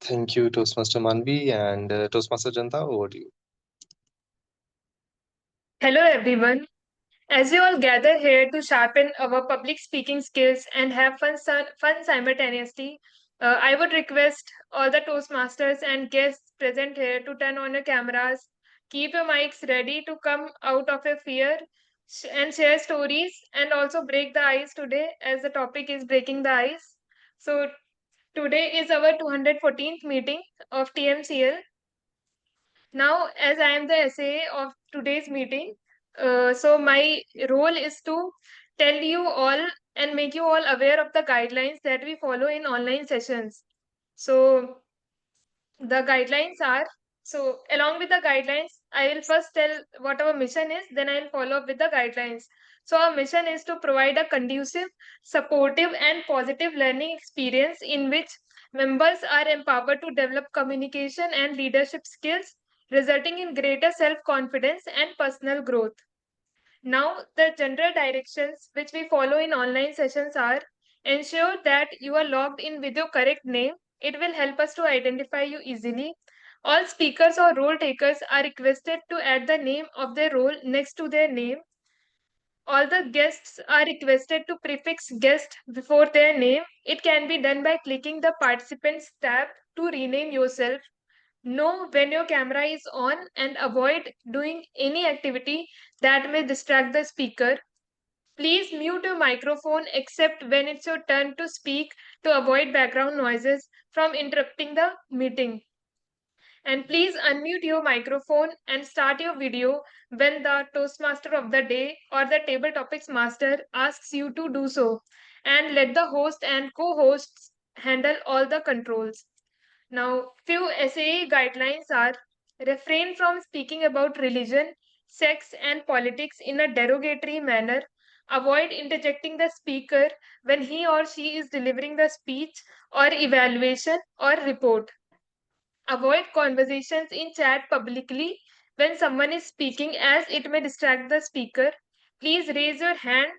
Thank you, Toastmaster Manvi and Toastmaster Janta. Over to you. Hello, everyone. As we all gather here to sharpen our public speaking skills and have fun simultaneously, I would request all the Toastmasters and guests present here to turn on your cameras, keep your mics ready to come out of your fear and share stories, and also break the ice today, as the topic is breaking the ice. So, today is our 214th meeting of TMCL. Now, as I am the SA of today's meeting, so my role is to tell you all and make you all aware of the guidelines that we follow in online sessions. So, the guidelines are so, along with the guidelines, I will first tell what our mission is, then I will follow up with the guidelines. So, our mission is to provide a conducive, supportive, and positive learning experience in which members are empowered to develop communication and leadership skills, resulting in greater self confidence and personal growth. Now, the general directions which we follow in online sessions are: ensure that you are logged in with your correct name. It will help us to identify you easily. All speakers or role takers are requested to add the name of their role next to their name. All the guests are requested to prefix guest before their name. It can be done by clicking the participants tab to rename yourself. Know when your camera is on and avoid doing any activity that may distract the speaker. Please mute your microphone except when it's your turn to speak to avoid background noises from interrupting the meeting. And please unmute your microphone and start your video when the Toastmaster of the day or the Table Topics Master asks you to do so. And let the host and co hosts handle all the controls. Now, few SAE guidelines are: refrain from speaking about religion, sex, and politics in a derogatory manner. Avoid interjecting the speaker when he or she is delivering the speech or evaluation or report. Avoid conversations in chat publicly when someone is speaking, as it may distract the speaker. Please raise your hand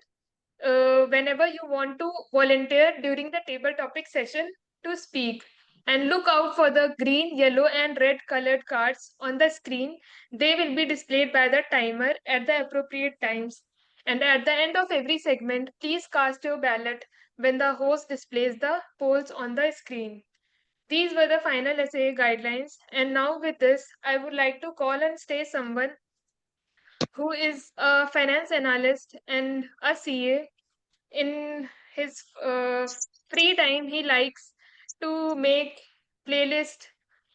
whenever you want to volunteer during the table topic session to speak. And look out for the green, yellow, and red colored cards on the screen. They will be displayed by the timer at the appropriate times. And at the end of every segment, please cast your ballot when the host displays the polls on the screen. These were the final essay guidelines. And now, with this, I would like to call and stay someone who is a finance analyst and a CA. In his free time, he likes to make playlist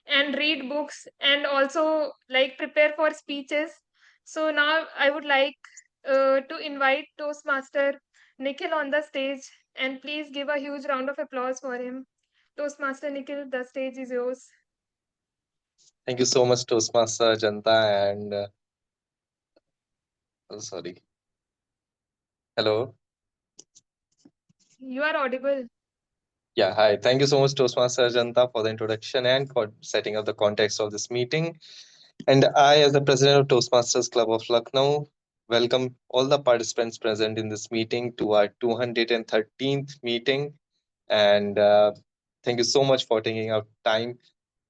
and read books and also like prepare for speeches. So now I would like to invite Toastmaster Nikhil on the stage, and please give a huge round of applause for him. Toastmaster Nikhil, the stage is yours. Thank you so much, Toastmaster Janta and oh, sorry. Hello. You are audible. Yeah, hi. Thank you so much, Toastmaster Janta, for the introduction and for setting up the context of this meeting. And I, as the president of Toastmasters Club of Lucknow, welcome all the participants present in this meeting to our 213th meeting. And thank you so much for taking out time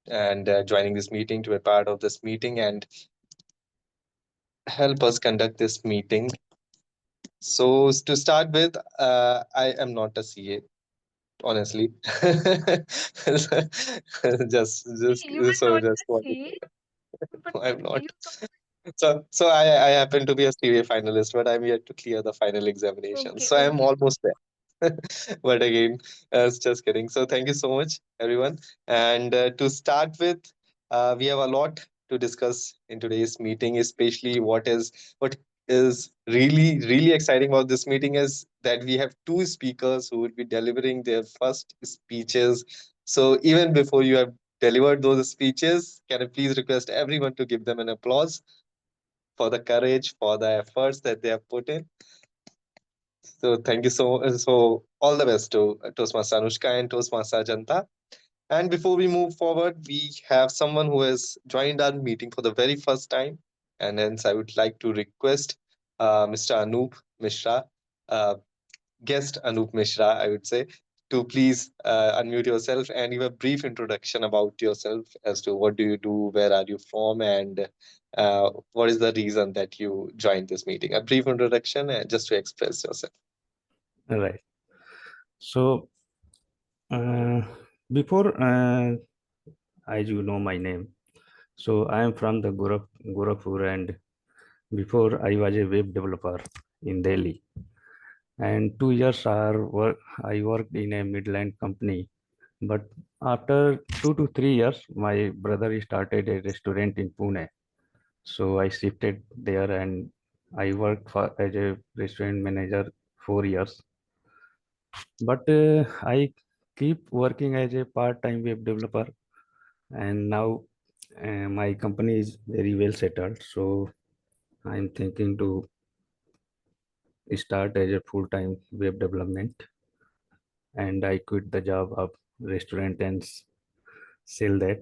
and joining this meeting to be part of this meeting and help us conduct this meeting. So, to start with, I am not a CA, honestly. Just You are so not just the wanted C, but I'm not. you So I happen to be a CA finalist, but I'm yet to clear the final examination. okay, So I'm okay. almost there. But again, it's just kidding. So thank you so much, everyone. And to start with, we have a lot to discuss in today's meeting, especially what is really exciting about this meeting is that we have two speakers who will be delivering their first speeches. So even before you have delivered those speeches, can I please request everyone to give them an applause for the courage, for the efforts that they have put in. So thank you so all the best to Toastmaster Anushka and Toastmaster Janta. And before we move forward, we have someone who has joined our meeting for the very first time, and hence I would like to request Mr. Anup Mishra, uh, guest Anup Mishra, I would say, to please unmute yourself and give a brief introduction about yourself as to what do you do, where are you from, and what is the reason that you joined this meeting. A brief introduction just to express yourself. Right. So, uh, before as you know my name, so I am from the Gorakhpur, and before I was a web developer in Delhi, and 2 years I worked in a Midland company. But after 2 to 3 years, my brother started a restaurant in Pune, so I shifted there and I worked as a restaurant manager 4 years. But I keep working as a part-time web developer, and now my company is very well settled, so I'm thinking to start as a full-time web development, and I quit the job of restaurant and sell that.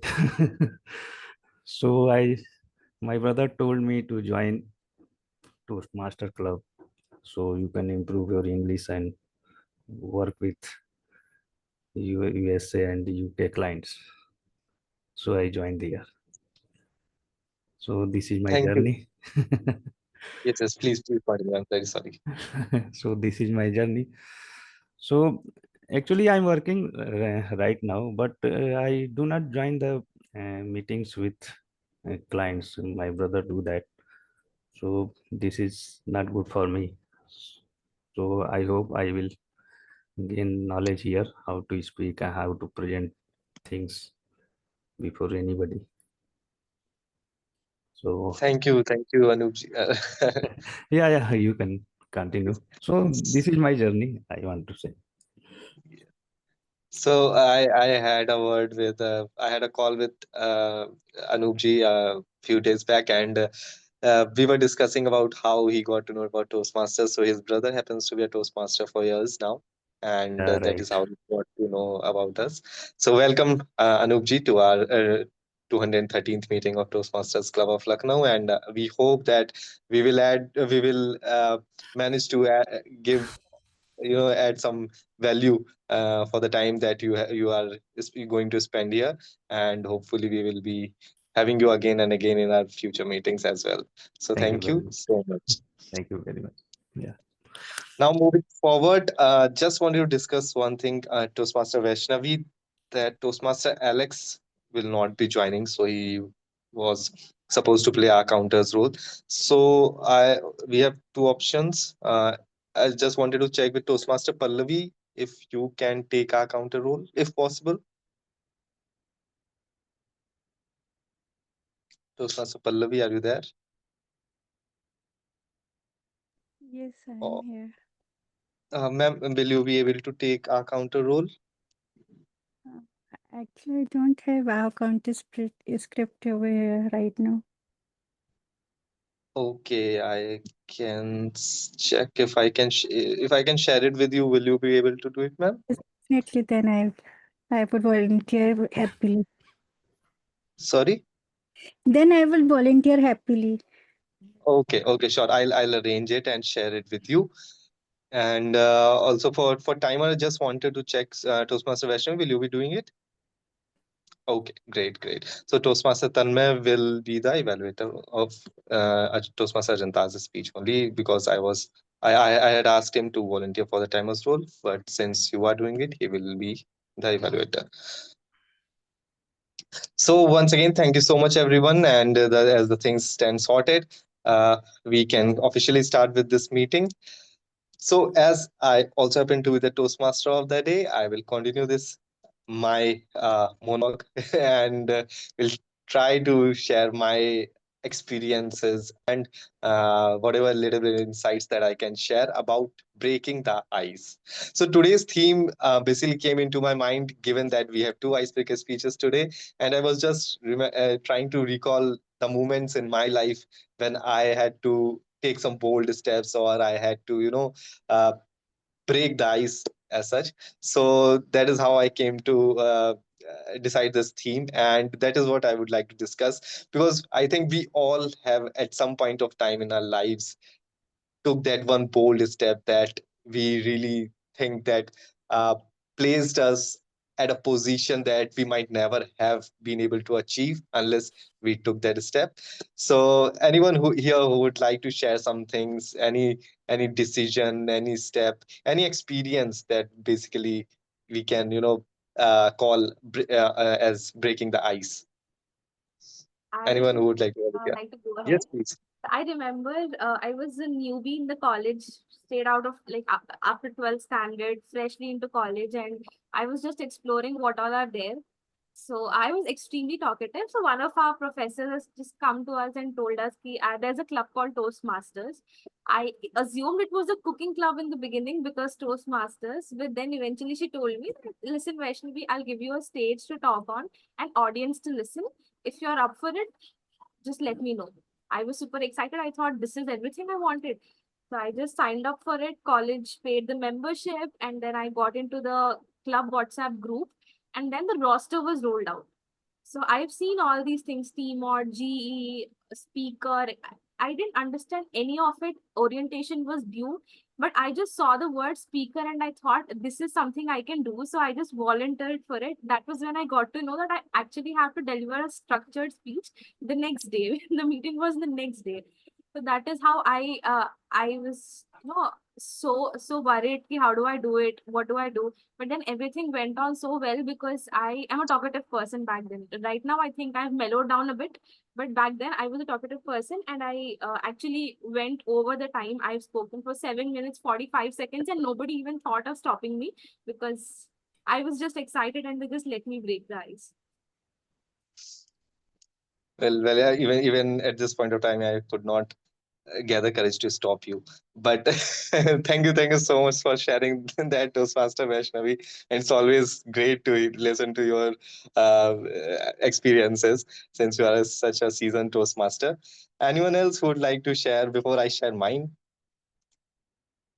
So I my brother told me to join Toastmaster Club, so you can improve your English and work with USA and UK clients. So I joined there. So this is my Thank you. journey. Yes, yes, please continue. I'm very sorry. So this is my journey. So actually I'm working right now, but I do not join the meetings with clients. My brother do that. So this is not good for me. So I hope I will gain knowledge here, how to speak and how to present things before anybody. So Thank you, Anupji. yeah, you can continue. So this is my journey, I want to say. So I had a word with I had a call with Anupji a few days back, and we were discussing about how he got to know about Toastmasters. So his brother happens to be a Toastmaster for years now, and Yeah, that is right. how he got to know about us. So welcome, Anupji, to our 213th meeting of Toastmasters Club of Lucknow, and we hope that we will manage to give add some value for the time that you are going to spend here, and hopefully we will be having you again and again in our future meetings as well. So Thank you thank very you much. so much. Thank you very much. Yeah. Now moving forward, just wanted to discuss one thing, Toastmaster Vaishnavi, that Toastmaster Alex will not be joining, so he was supposed to play our counters role. So I we have two options. I just wanted to check with Toastmaster Pallavi if you can take our counter role, if possible. Toastmaster Pallavi, are you there? Yes, I am Oh, here. ma'am, will you be able to take our counter role? Uh, Actually, I don't have our counter script over here right now. Okay, I can check if if I can share it with you. Will you be able to do it, ma'am? Yes, definitely, then I would volunteer happily. Sorry. Then I will volunteer happily. Okay, okay, sure. I'll arrange it and share it with you. And also for timer, I just wanted to check Toastmaster Vaishnavi, will you be doing it? Okay, great, great. So Toastmaster Tanmay will be the evaluator of Toastmaster Ajanta's speech only because I had asked him to volunteer for the timer's role, but since you are doing it, he will be the evaluator. So once again, thank you so much, everyone. And as the things stand sorted, we can officially start with this meeting. So as I also happen to be the Toastmaster of the day, I will continue this my monologue and will try to share my experiences and whatever little bit insights that I can share about breaking the ice. So today's theme basically came into my mind given that we have two icebreaker speeches today, and I was just trying to recall the moments in my life when I had to take some bold steps or I had to, uh, break the ice as such. So that is how I came to decide this theme, and that is what I would like to discuss because I think we all have at some point of time in our lives took that one bold step that we really think that. placed us at a position that we might never have been able to achieve unless we took that step. So anyone who here who would like to share some things, any decision, any step, any experience that basically we can call as breaking the ice. I Anyone who would like to? Yeah. like to go ahead. Yes, please. I remember I was a newbie in the college, stayed out of like after 12th standard, freshly into college, and I was just exploring what all are there. So I was extremely talkative. So one of our professors has just come to us and told us that there's a club called Toastmasters. I assumed it was a cooking club in the beginning because Toastmasters, but then eventually she told me, listen, Vaishnavi, I'll give you a stage to talk on, an audience to listen. If you're up for it, just let me know. I was super excited. I thought this is everything I wanted. So I just signed up for it. College paid the membership, and then I got into the club WhatsApp group, and then the roster was rolled out. So I've seen all these things, TMOD, GE, speaker. I didn't understand any of it. Orientation was due, but I just saw the word speaker and I thought this is something I can do. So I just volunteered for it. That was when I got to know that I actually have to deliver a structured speech the next day. The meeting was the next day. So that is how I was so worried ki how do I do it? What do I do? But then everything went on so well because I am a talkative person back then. Right now, I think I've mellowed down a bit, but back then I was a talkative person and I actually went over the time. I've spoken for 7 minutes, 45 seconds, and nobody even thought of stopping me because I was just excited and they just let me break the ice. Well, yeah, even at this point of time, I could not gather courage to stop you. But thank you so much for sharing that Toastmaster Vaishnavi. And it's always great to listen to your uh, experiences since you are such a seasoned Toastmaster. Anyone else who would like to share before I share mine?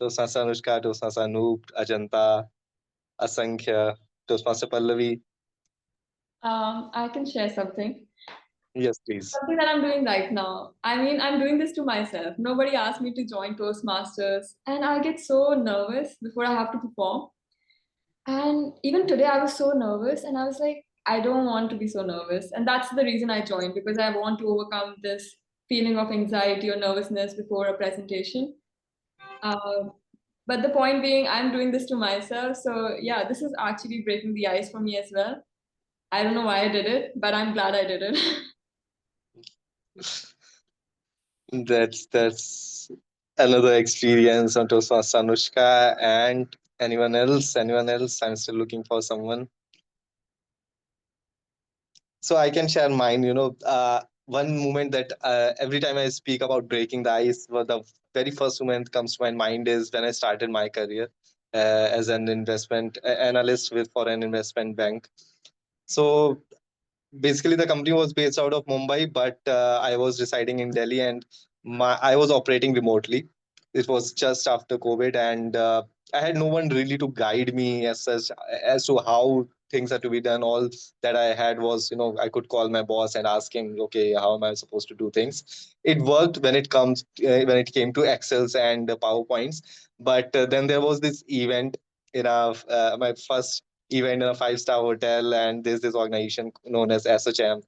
Toastmaster Anushka, Toastmaster Anoop, Ajanta, Asankhya, Toastmaster Pallavi. I can share something. Yes, please. Something that I'm doing right now. I mean, I'm doing this to myself. Nobody asked me to join Toastmasters, and I get so nervous before I have to perform. And even today, I was so nervous, and I was like, I don't want to be so nervous. And that's the reason I joined because I want to overcome this feeling of anxiety or nervousness before a presentation. Uh, but the point being, I'm doing this to myself. So, yeah, this is actually breaking the ice for me as well. I don't know why I did it, but I'm glad I did it. That's another experience on Toastmaster Anushka. And anyone else? Anyone else? I'm still looking for someone. So I can share mine. One moment that every time I speak about breaking the ice, well, the very first moment comes to my mind is when I started my career as an investment analyst with for an investment bank. So basically the company was based out of Mumbai, but I was residing in Delhi, and I was operating remotely. It was just after COVID, and I had no one really to guide me as such as to how things are to be done. All that I had was, I could call my boss and ask him, okay, how am I supposed to do things? It worked when it came to Excels and PowerPoints, but then there was this event in my first event in a five-star hotel, and there's this organization known as SHM.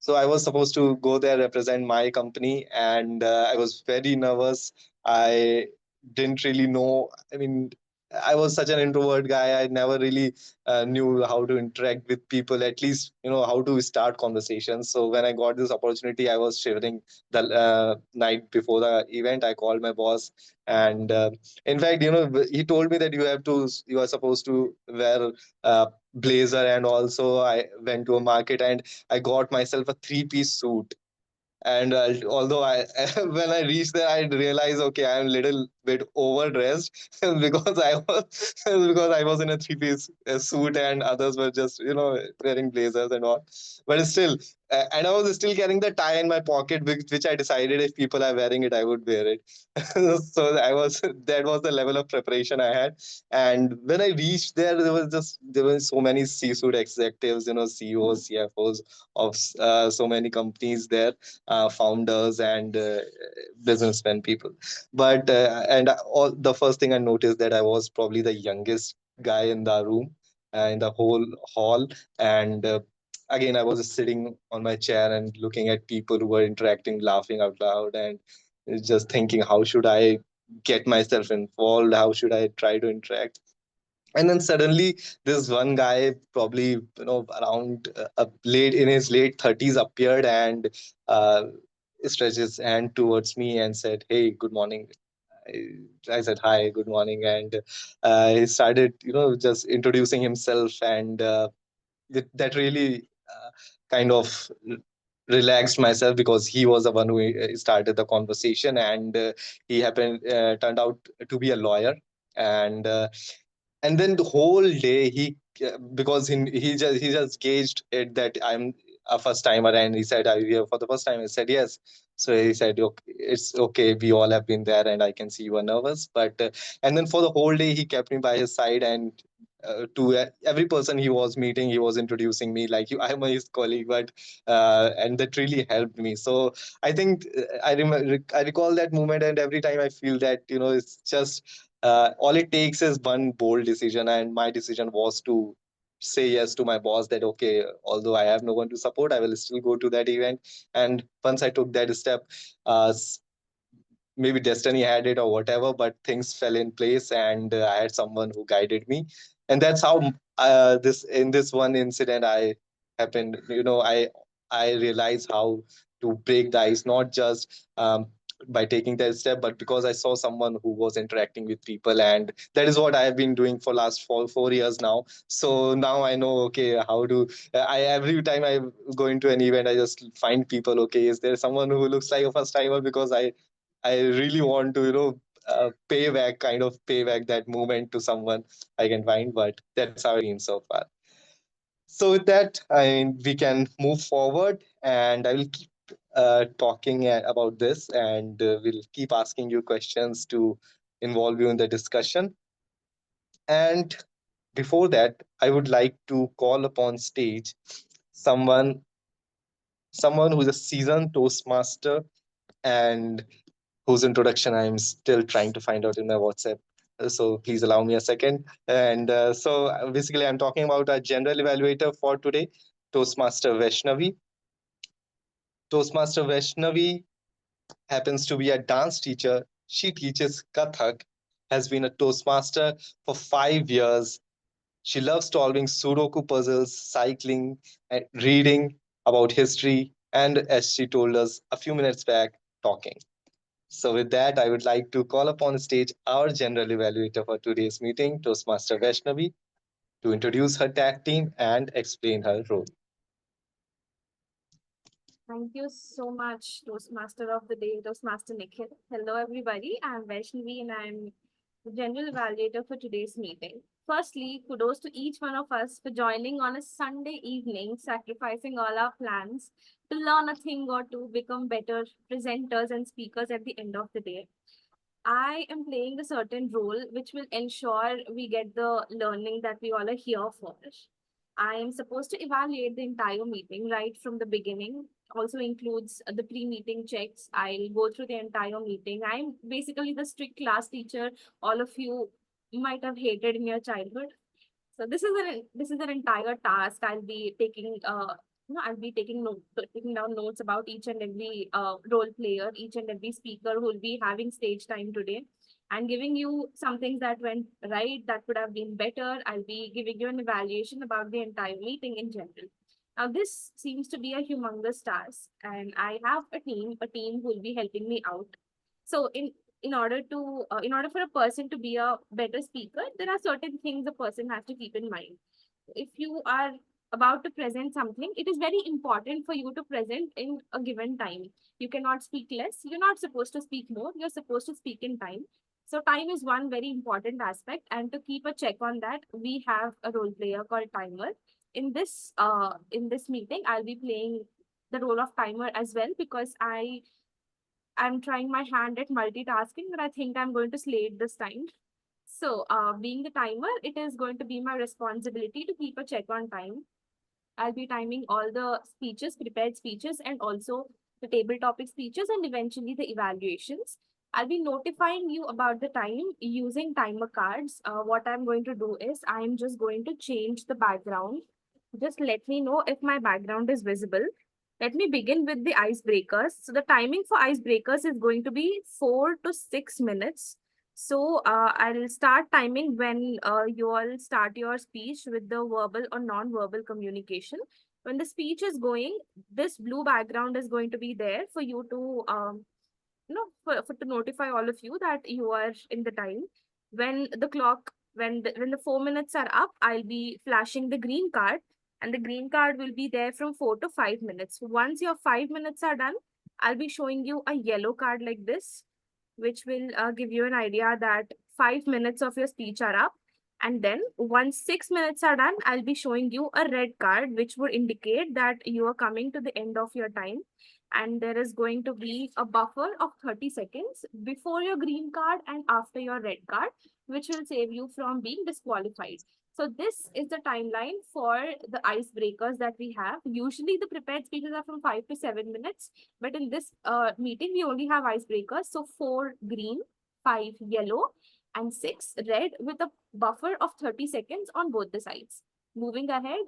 So I was supposed to go there, represent my company, and I was very nervous. I didn't really know. I mean, I was such an introvert guy. I never really knew how to interact with people, at least, how to start conversations. So when I got this opportunity, I was shivering the night before the event. I called my boss, and in fact, he told me that you are supposed to wear blazer, and also I went to a market and I got myself a three-piece suit. And although I when I reached there, I realized, okay, I'm a little bit overdressed because I was in a three-piece suit, and others were just wearing blazers and all. But still, and I was still carrying the tie in my pocket, which I decided if people are wearing it, I would wear it. So that was the level of preparation I had. And when I reached there, there were so many C-suite executives, CEOs, CFOs of so many companies there, founders and businessmen people. But and all the first thing I noticed that I was probably the youngest guy in the room. in the whole hall. And again, I was just sitting on my chair and looking at people who were interacting, laughing out loud, and just thinking, how should I get myself involved? How should I try to interact? And then suddenly this one guy, probably around late in his late 30s, appeared and uh, stretched his hand towards me and said, "Hey, good morning." I said, "Hi, good morning," and he started just introducing himself, and that really kind of relaxed myself, because he was the one who started the conversation, and he happened turned out to be a lawyer. And uh, and then the whole day because he just gauged it that I'm a first timer, and he said, "Are you here for the first time?" I said, "Yes." So he said, "Okay, it's okay, we all have been there, and I can see you are nervous." But and then for the whole day he kept me by his side, and to every person he was meeting, he was introducing me like, I'm his colleague. But and that really helped me. So I think I recall that moment, and every time I feel that, it's just all it takes is one bold decision, and my decision was to say yes to my boss, that okay, although I have no one to support, I will still go to that event. And once I took that step, uh, maybe destiny had it or whatever, but things fell in place, and I had someone who guided me. And that's how this in this one incident I happened, I realized how to break the ice, not just by taking that step, but because I saw someone who was interacting with people. And that is what I have been doing for last 4 years now. So now I know, okay, how to I every time I go into an event, I just find people, okay, is there someone who looks like a first timer? Because I really want to, pay back that moment to someone I can find. But that's how it's been so far. So with that, we can move forward, and I will keep talking about this, and we'll keep asking you questions to involve you in the discussion. And before that, I would like to call upon stage someone someone who's a seasoned Toastmaster, and whose introduction I'm still trying to find out in my WhatsApp. So please allow me a second. And basically, I'm talking about our general evaluator for today, Toastmaster Vaishnavi. Toastmaster Vaishnavi happens to be a dance teacher. She teaches Kathak, has been a Toastmaster for 5 years. She loves solving Sudoku puzzles, cycling, and reading about history, and as she told us a few minutes back, talking. So, with that, I would like to call upon stage our general evaluator for today's meeting, Toastmaster Vaishnavi, to introduce her tag team and explain her role. Thank you so much, Toastmaster of the Day, Toastmaster Nikhil. Hello, everybody. I'm Vaishnavi and I'm the General Evaluator for today's meeting. Firstly, kudos to each one of us for joining on a Sunday evening, sacrificing all our plans to learn a thing or two, become better presenters and speakers at the end of the day. I am playing a certain role which will ensure we get the learning that we all are here for. I am supposed to evaluate the entire meeting right from the beginning. Also includes the pre-meeting checks. I'll go through the entire meeting. I'm basically the strict class teacher all of you might have hated in your childhood. So this is an entire task. I'll be taking down notes about each and every role player, each and every speaker who will be having stage time today, and giving you some things that went right that could have been better. I'll be giving you an evaluation about the entire meeting in general. Now this seems to be a humongous task, and I have a team who will be helping me out. So in order for a person to be a better speaker, there are certain things a person has to keep in mind. If you are about to present something, it is very important for you to present in a given time. You cannot speak less, you're not supposed to speak more, you're supposed to speak in time. So time is one very important aspect, and to keep a check on that, we have a role player called timer. In this meeting, I'll be playing the role of timer as well, because I'm trying my hand at multitasking, but I think I'm going to slay it this time. So, being the timer, it is going to be my responsibility to keep a check on time. I'll be timing all the speeches, prepared speeches, and also the table topic speeches, and eventually the evaluations. I'll be notifying you about the time using timer cards. What I'm going to do is I'm just going to change the background. Just let me know if my background is visible. Let me begin with the icebreakers. So the timing for icebreakers is going to be 4 to 6 minutes. So I'll start timing when you all start your speech with the verbal or non-verbal communication. When the speech is going, this blue background is going to be there for you to for to notify all of you that you are in the time. When the clock, when the 4 minutes are up, I'll be flashing the green card, and the green card will be there from 4 to 5 minutes. Once your 5 minutes are done, I'll be showing you a yellow card like this, which will give you an idea that 5 minutes of your speech are up. And then once 6 minutes are done, I'll be showing you a red card, which would indicate that you are coming to the end of your time. And there is going to be a buffer of 30 seconds before your green card and after your red card, which will save you from being disqualified. So this is the timeline for the icebreakers that we have. Usually the prepared speeches are from 5 to 7 minutes, but in this meeting, we only have icebreakers. So 4 green, 5 yellow, and 6 red with a buffer of 30 seconds on both the sides. Moving ahead,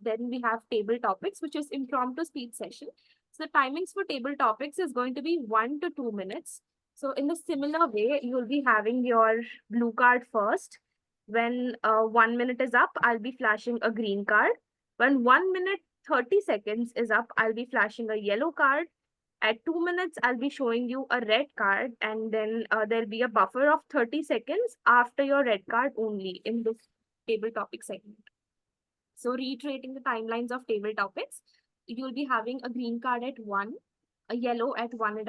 then we have table topics, which is impromptu speech session. So the timings for table topics is going to be 1 to 2 minutes. So in the similar way, you will be having your blue card first. When 1 minute is up, I'll be flashing a green card. When 1 minute 30 seconds is up, I'll be flashing a yellow card. At 2 minutes, I'll be showing you a red card, and then there'll be a buffer of 30 seconds after your red card only in this table topic segment. So reiterating the timelines of table topics, you'll be having a green card at 1, a yellow at 1.5,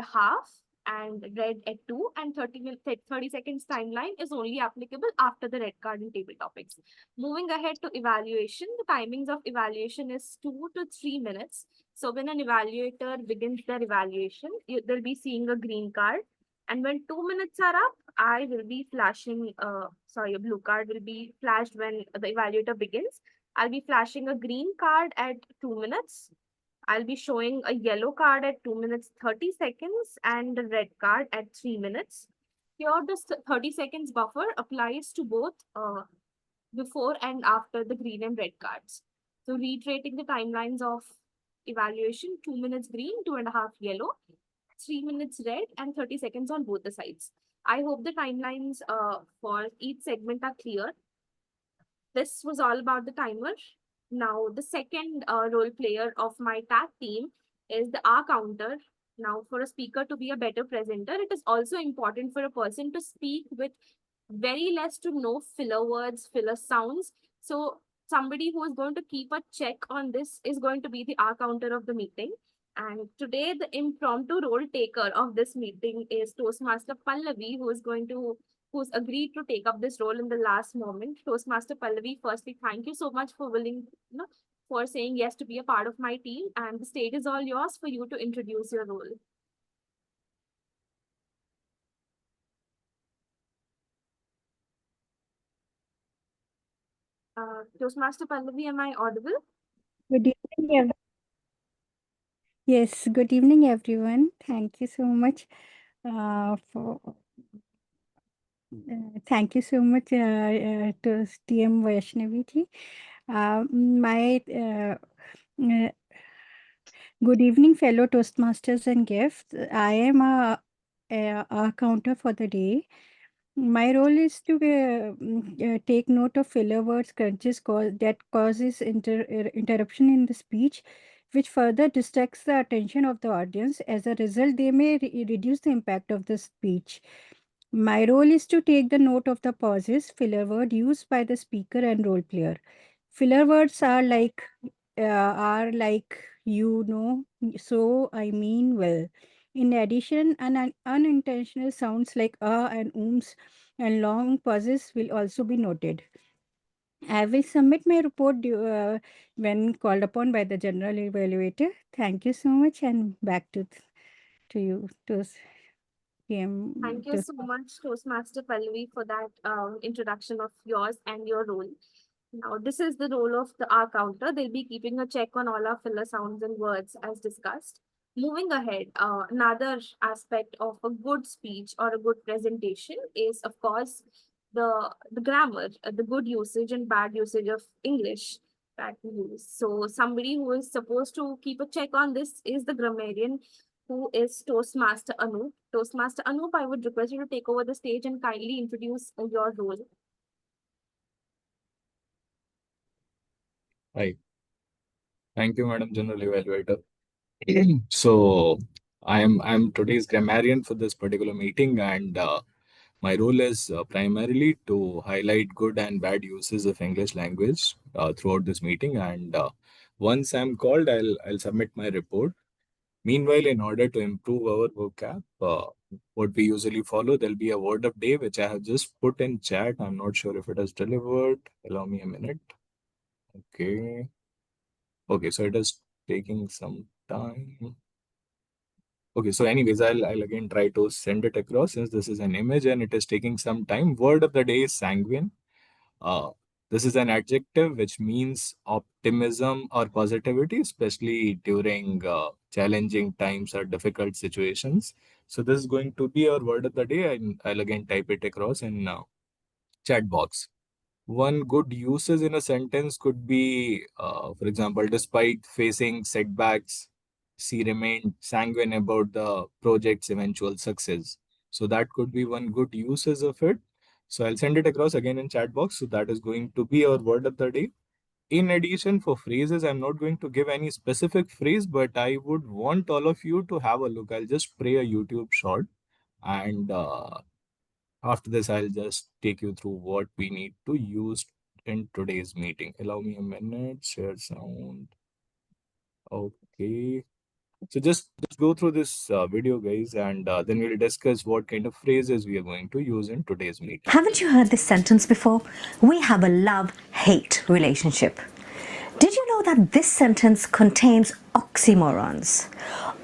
and red at 2, and 30 seconds timeline is only applicable after the red card in table topics. Moving ahead to evaluation, the timings of evaluation is 2 to 3 minutes. So when an evaluator begins their evaluation, they'll be seeing a green card. And when 2 minutes are up, I will be flashing, a blue card will be flashed when the evaluator begins. I'll be flashing a green card at 2 minutes. I'll be showing a yellow card at 2 minutes 30 seconds and a red card at 3 minutes. Here, this 30 seconds buffer applies to both before and after the green and red cards. So reiterating the timelines of evaluation, 2 minutes green, 2.5 yellow, 3 minutes red, and 30 seconds on both the sides. I hope the timelines for each segment are clear. This was all about the timer. Now, the second role player of my tag team is the R counter. Now, for a speaker to be a better presenter, it is also important for a person to speak with very less to no filler words, filler sounds. So somebody who is going to keep a check on this is going to be the R counter of the meeting. And today, the impromptu role taker of this meeting is Toastmaster Pallavi, who's agreed to take up this role in the last moment. Toastmaster Pallavi, firstly, thank you so much for for saying yes to be a part of my team. And the stage is all yours for you to introduce your role. Toastmaster Pallavi, am I audible? Good evening, yes, good evening, everyone. Thank you so much for thank you so much to TM Vaishnavi ji. My good evening, fellow Toastmasters and guests. I am a counter for the day. My role is to take note of filler words, crunches that causes interruption in the speech, which further distracts the attention of the audience. As a result, they may reduce the impact of the speech. My role is to take the note of the pauses, filler word used by the speaker and role player. Filler words are like so I mean well. In addition, unintentional sounds like and ums and long pauses will also be noted. I will submit my report when called upon by the general evaluator. Thank you so much, and back to you, to PM. Thank you so much, Toastmaster Pallavi, for that introduction of yours and your role. Now, this is the role of the R counter. They'll be keeping a check on all our filler sounds and words as discussed. Moving ahead, another aspect of a good speech or a good presentation is, of course, the grammar, the good usage and bad usage of English that we use. So somebody who is supposed to keep a check on this is the grammarian, who is Toastmaster Anup. Toastmaster Anup, I would request you to take over the stage and kindly introduce your role. Hi. Thank you, Madam General Evaluator. So I'm today's grammarian for this particular meeting, and my role is primarily to highlight good and bad uses of English language throughout this meeting. And once I'm called, I'll submit my report. Meanwhile, in order to improve our vocab, what we usually follow, there'll be a word of day which I have just put in chat. I'm not sure if it has delivered. Allow me a minute. Okay. Okay, so it is taking some time. Okay, so anyways, I'll again try to send it across since this is an image and it is taking some time. Word of the day is sanguine. This is an adjective which means optimism or positivity, especially during challenging times or difficult situations. So this is going to be our word of the day, and I'll again type it across in chat box. One good uses in a sentence could be, for example, despite facing setbacks, she remained sanguine about the project's eventual success. So that could be one good uses of it. So I'll send it across again in chat box. So that is going to be our word of the day. In addition, for phrases, I'm not going to give any specific phrase, but I would want all of you to have a look. I'll just play a YouTube short, and after this, I'll just take you through what we need to use in today's meeting. Allow me a minute, share sound. Okay. So just go through this video, guys, and then we'll discuss what kind of phrases we are going to use in today's meeting. Haven't you heard this sentence before? We have a love-hate relationship. Did you know that this sentence contains oxymorons?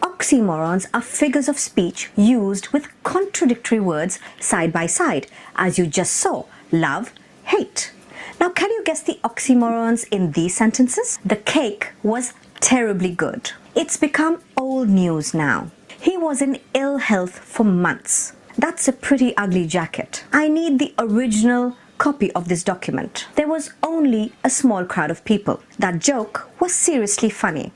Oxymorons are figures of speech used with contradictory words side by side, as you just saw, love, hate. Now, can you guess the oxymorons in these sentences? The cake was terribly good. It's become old news now. He was in ill health for months. That's a pretty ugly jacket. I need the original copy of this document. There was only a small crowd of people. That joke was seriously funny.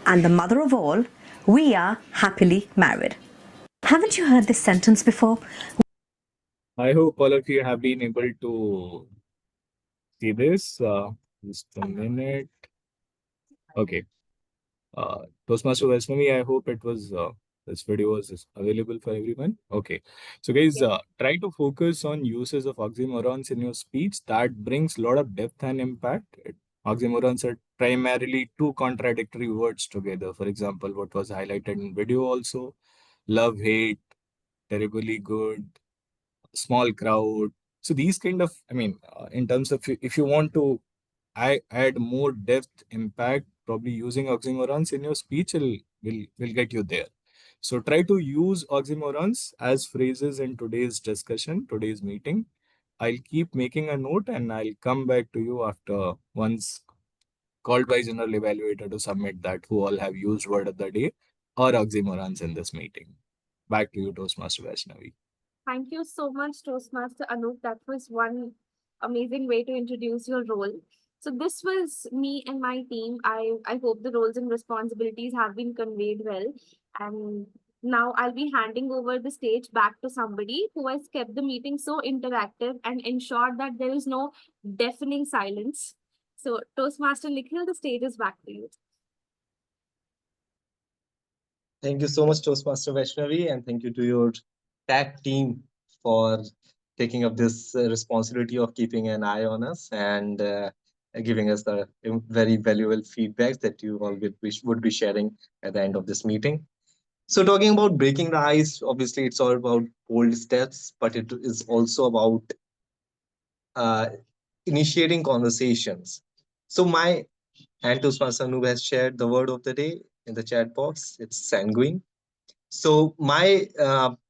And the mother of all, we are happily married. Haven't you heard this sentence before? I hope all of you have been able to see this. Just a minute. Okay. Toastmaster Vaishnavi, I hope it was this video was available for everyone. Okay. So guys, try to focus on uses of oxymorons in your speech. That brings a lot of depth and impact. Oxymorons are primarily two contradictory words together. For example, what was highlighted in video also, love, hate, terribly good, small crowd. So these kind of, I mean, in terms of if you want to add more depth, impact, probably using oxymorons in your speech will get you there. So try to use oxymorons as phrases in today's discussion, today's meeting. I'll keep making a note and I'll come back to you after once called by general evaluator to submit that who all have used word of the day or oxymorons in this meeting. Back to you, Toastmaster Vaishnavi. Thank you so much, Toastmaster Anup. That was one amazing way to introduce your role. So this was me and my team. I hope the roles and responsibilities have been conveyed well. And now I'll be handing over the stage back to somebody who has kept the meeting so interactive and ensured that there is no deafening silence. So Toastmaster Nikhil, the stage is back to you. Thank you so much, Toastmaster Vaishnavi, and thank you to your tag team for taking up this responsibility of keeping an eye on us and giving us the very valuable feedbacks that you all would be sharing at the end of this meeting. So talking about breaking the ice, obviously it's all about bold steps, but it is also about initiating conversations. So my and Toastmaster Anub has shared the word of the day in the chat box. It's sanguine. So my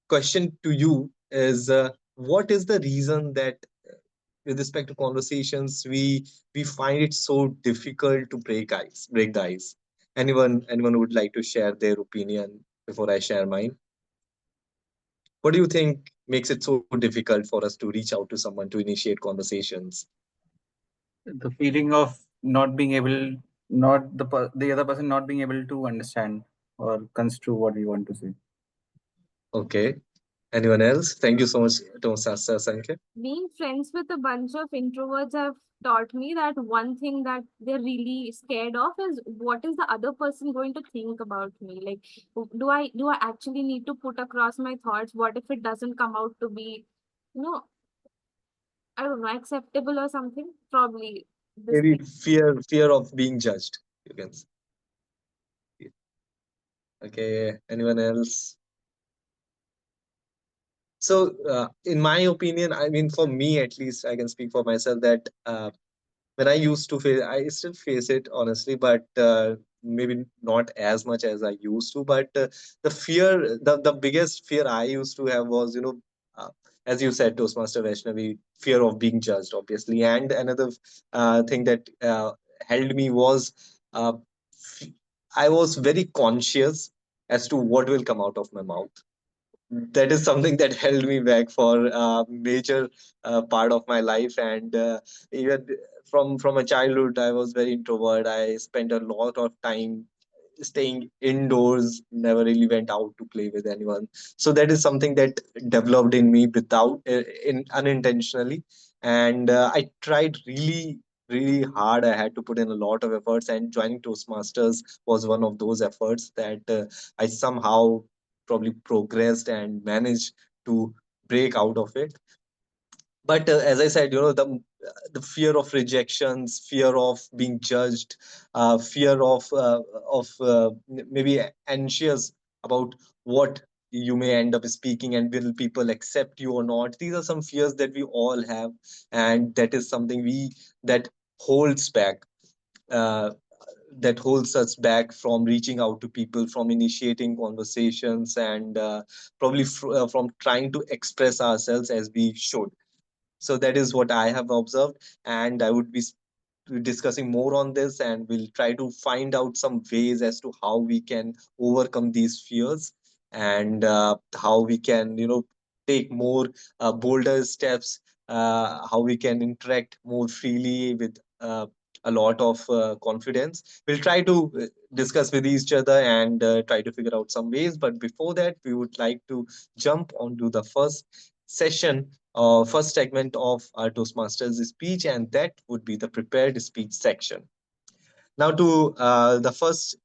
question to you is, what is the reason that with respect to conversations, we find it so difficult to break the ice? Anyone would like to share their opinion before I share mine? What do you think makes it so difficult for us to reach out to someone to initiate conversations? The feeling of not being able, not the other person not being able to understand or construe what we want to say. Okay. Anyone else? Thank you so much, Tomasa Sanke. Being friends with a bunch of introverts have taught me that one thing that they're really scared of is what is the other person going to think about me. Like, do I actually need to put across my thoughts? What if it doesn't come out to be, you know, I don't know, acceptable or something? Probably this Maybe thing. fear of being judged, you can say. Okay, anyone else? So, in my opinion, I mean, for me at least, I can speak for myself that when I used to face, I still face it honestly, but maybe not as much as I used to. But the biggest fear I used to have was, uh, as you said, Toastmaster Vaishnavi, fear of being judged, obviously. And another thing that held me was uh, f- I was very conscious as to what will come out of my mouth. That is something that held me back for a major part of my life. And even from a childhood, I was very introvert. I spent a lot of time staying indoors, never really went out to play with anyone. So that is something that developed in me without in unintentionally. And I tried really hard. I had to put in a lot of efforts, and joining Toastmasters was one of those efforts that I somehow probably progressed and managed to break out of it. But as I said, the fear of rejections, fear of being judged, fear of maybe anxious about what you may end up speaking and will people accept you or not. These are some fears that we all have, and that is something we that holds back uh, that holds us back from reaching out to people, from initiating conversations, and probably from trying to express ourselves as we should. So that is what I have observed, and I would be discussing more on this, and we'll try to find out some ways as to how we can overcome these fears, and how we can take more bolder steps, how we can interact more freely with a lot of confidence. We'll try to discuss with each other and try to figure out some ways, but before that we would like to jump onto the first session, first segment of our Toastmasters speech, and that would be the prepared speech section. Now, the first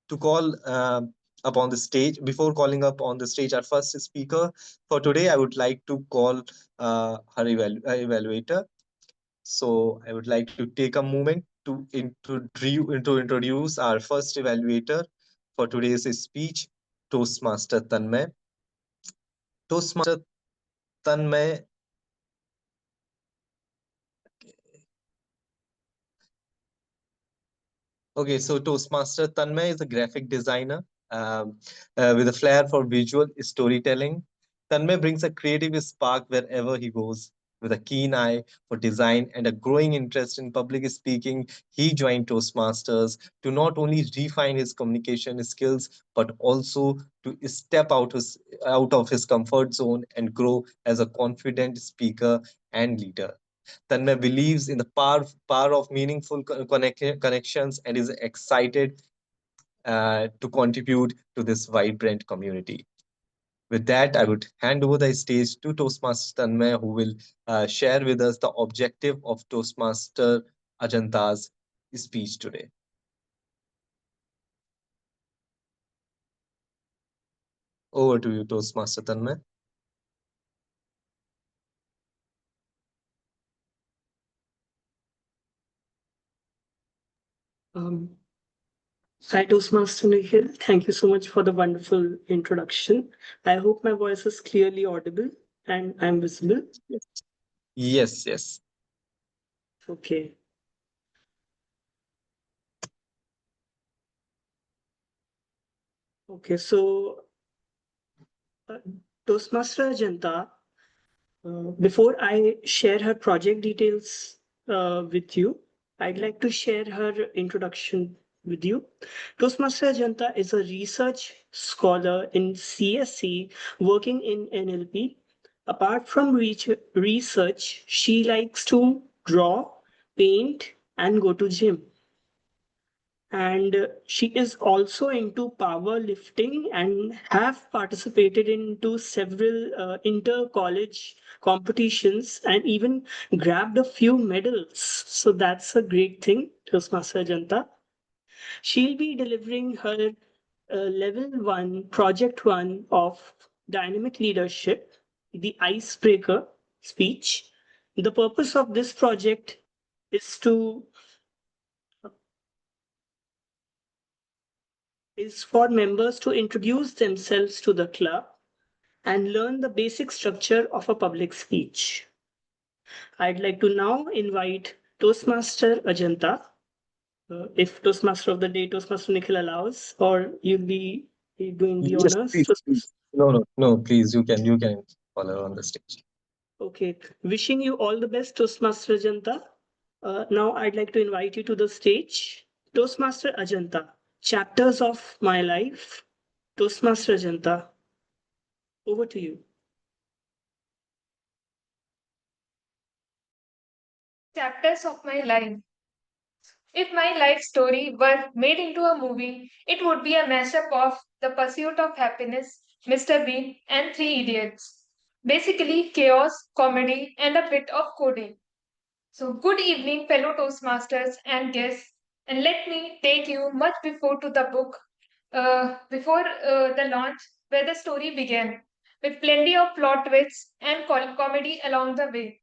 to call up on the stage, before calling up on the stage our first speaker for today, I would like to call her evaluator. So I would like to take a moment to introduce our first evaluator for today's speech, Toastmaster Tanmay. Toastmaster Tanmay Okay, so Toastmaster Tanmay is a graphic designer with a flair for visual storytelling. Tanmay brings a creative spark wherever he goes. With a keen eye for design and a growing interest in public speaking, he joined Toastmasters to not only refine his communication skills, but also to step out of his comfort zone and grow as a confident speaker and leader. Tanmay believes in the power of meaningful connections and is excited to contribute to this vibrant community. With that, I would hand over the stage to Toastmaster Tanmay, who will share with us the objective of Toastmaster Ajanta's speech today. Over to you, Toastmaster Tanmay. Hi, Toastmaster Nikhil. Thank you so much for the wonderful introduction. I hope my voice is clearly audible and I'm visible. Yes. Okay. Okay, so Toastmaster Ajanta, before I share her project details with you, I'd like to share her introduction with you. Toastmaster Ajanta is a research scholar in CSC working in NLP. Apart from research, she likes to draw, paint, and go to gym. And she is also into powerlifting and have participated into several inter-college competitions and even grabbed a few medals. So that's a great thing, Toastmaster Ajanta. She'll be delivering her level 1, project 1 of dynamic leadership, the icebreaker speech. The purpose of this project is for members to introduce themselves to the club and learn the basic structure of a public speech. I'd like to now invite Toastmaster Ajanta, if Toastmaster of the day, Toastmaster Nikhil allows, or you'll be doing the Yes, honors. please. No, please, you can follow on the stage. Okay, wishing you all the best, Toastmaster Ajanta. Now I'd like to invite you to the stage. Toastmaster Ajanta, chapters of my life. Toastmaster Ajanta, over to you. Chapters of my life. If my life story were made into a movie, it would be a mashup of The Pursuit of Happiness, Mr. Bean, and Three Idiots. Basically, chaos, comedy, and a bit of coding. So, good evening, fellow Toastmasters and guests, and let me take you much before to the book, before the launch, where the story began, with plenty of plot twists and comedy along the way.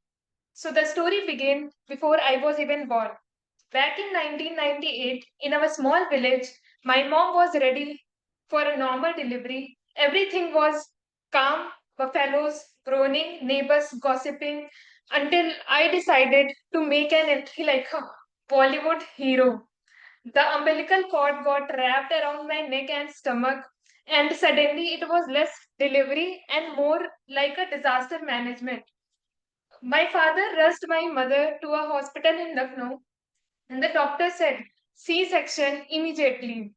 So, the story began before I was even born. Back in 1998, in our small village, my mom was ready for a normal delivery. Everything was calm, buffaloes groaning, neighbors gossiping, until I decided to make an entry like a Bollywood hero. The umbilical cord got wrapped around my neck and stomach, and suddenly it was less delivery and more like a disaster management. My father rushed my mother to a hospital in Lucknow, and the doctor said C-section immediately.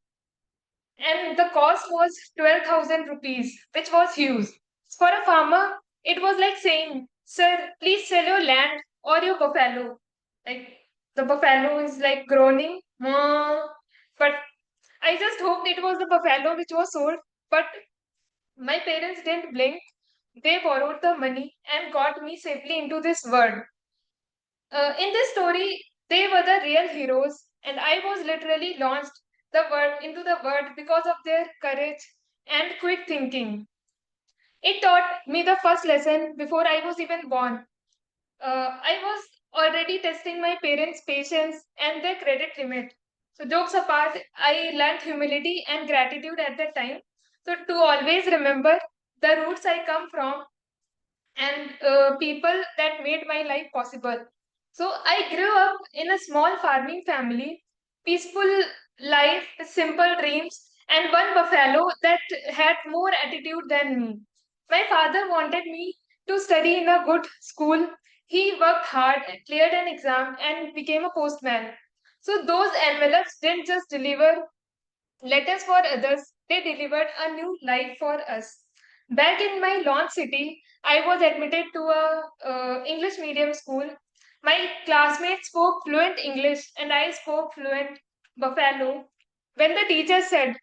And the cost was 12,000 rupees, which was huge. For a farmer, it was like saying, "Sir, please sell your land or your buffalo." Like the buffalo is like groaning. But I just hoped it was the buffalo which was sold. But my parents didn't blink. They borrowed the money and got me safely into this world. In this story, they were the real heroes, and I was literally launched into the world because of their courage and quick thinking. It taught me the first lesson before I was even born. I was already testing my parents' patience and their credit limit. So, jokes apart, I learned humility and gratitude at that time. So, to always remember the roots I come from and people that made my life possible. So I grew up in a small farming family, peaceful life, simple dreams, and one buffalo that had more attitude than me. My father wanted me to study in a good school. He worked hard, cleared an exam, and became a postman. So those envelopes didn't just deliver letters for others, they delivered a new life for us. Back in my launch city, I was admitted to a English medium school. My classmates spoke fluent English and I spoke fluent Buffalo. When the teacher said,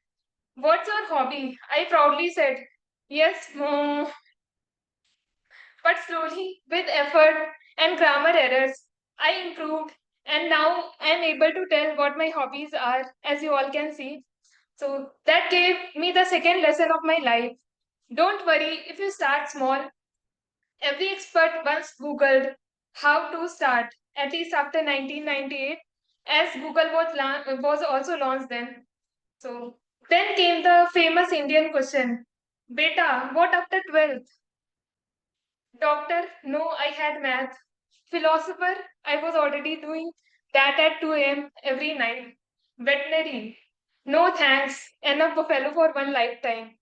"What's your hobby?" I proudly said, "Yes, mom." But slowly, with effort and grammar errors, I improved and now I'm able to tell what my hobbies are, as you all can see. So that gave me the second lesson of my life. Don't worry if you start small. Every expert once Googled how to start, at least after 1998, as Google was also launched then. So then came the famous Indian question, Beta, what after 12th? Doctor, no, I had math. Philosopher, I was already doing that at 2 a.m. every night. Veterinary, no thanks, enough buffalo for one lifetime.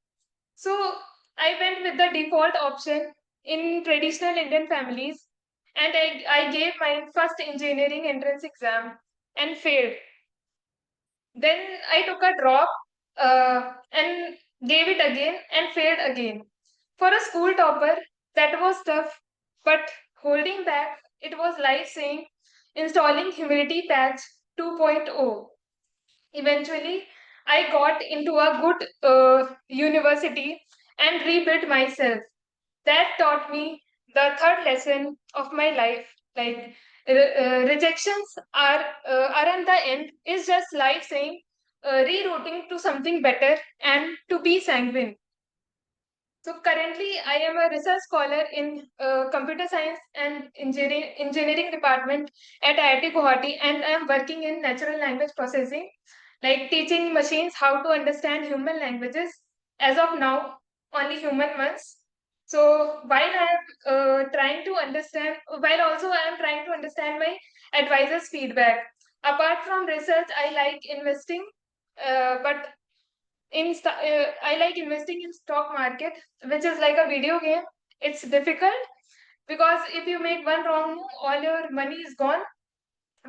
So I went with the default option in traditional Indian families and I gave my first engineering entrance exam and failed. Then I took a drop and gave it again and failed again. For a school topper, that was tough, but holding back, it was like saying installing humidity patch 2.0. Eventually, I got into a good university and rebuilt myself. That taught me the third lesson of my life. Like rejections aren't the end. It's just life saying rerouting to something better and to be sanguine. So currently, I am a research scholar in computer science and engineering department at IIT Guwahati, and I am working in natural language processing, like teaching machines how to understand human languages. As of now, only human ones. So while I am trying to understand, while also I am trying to understand my advisor's feedback. Apart from research, I like investing, but I like investing in stock market, which is like a video game. It's difficult because if you make one wrong move, all your money is gone.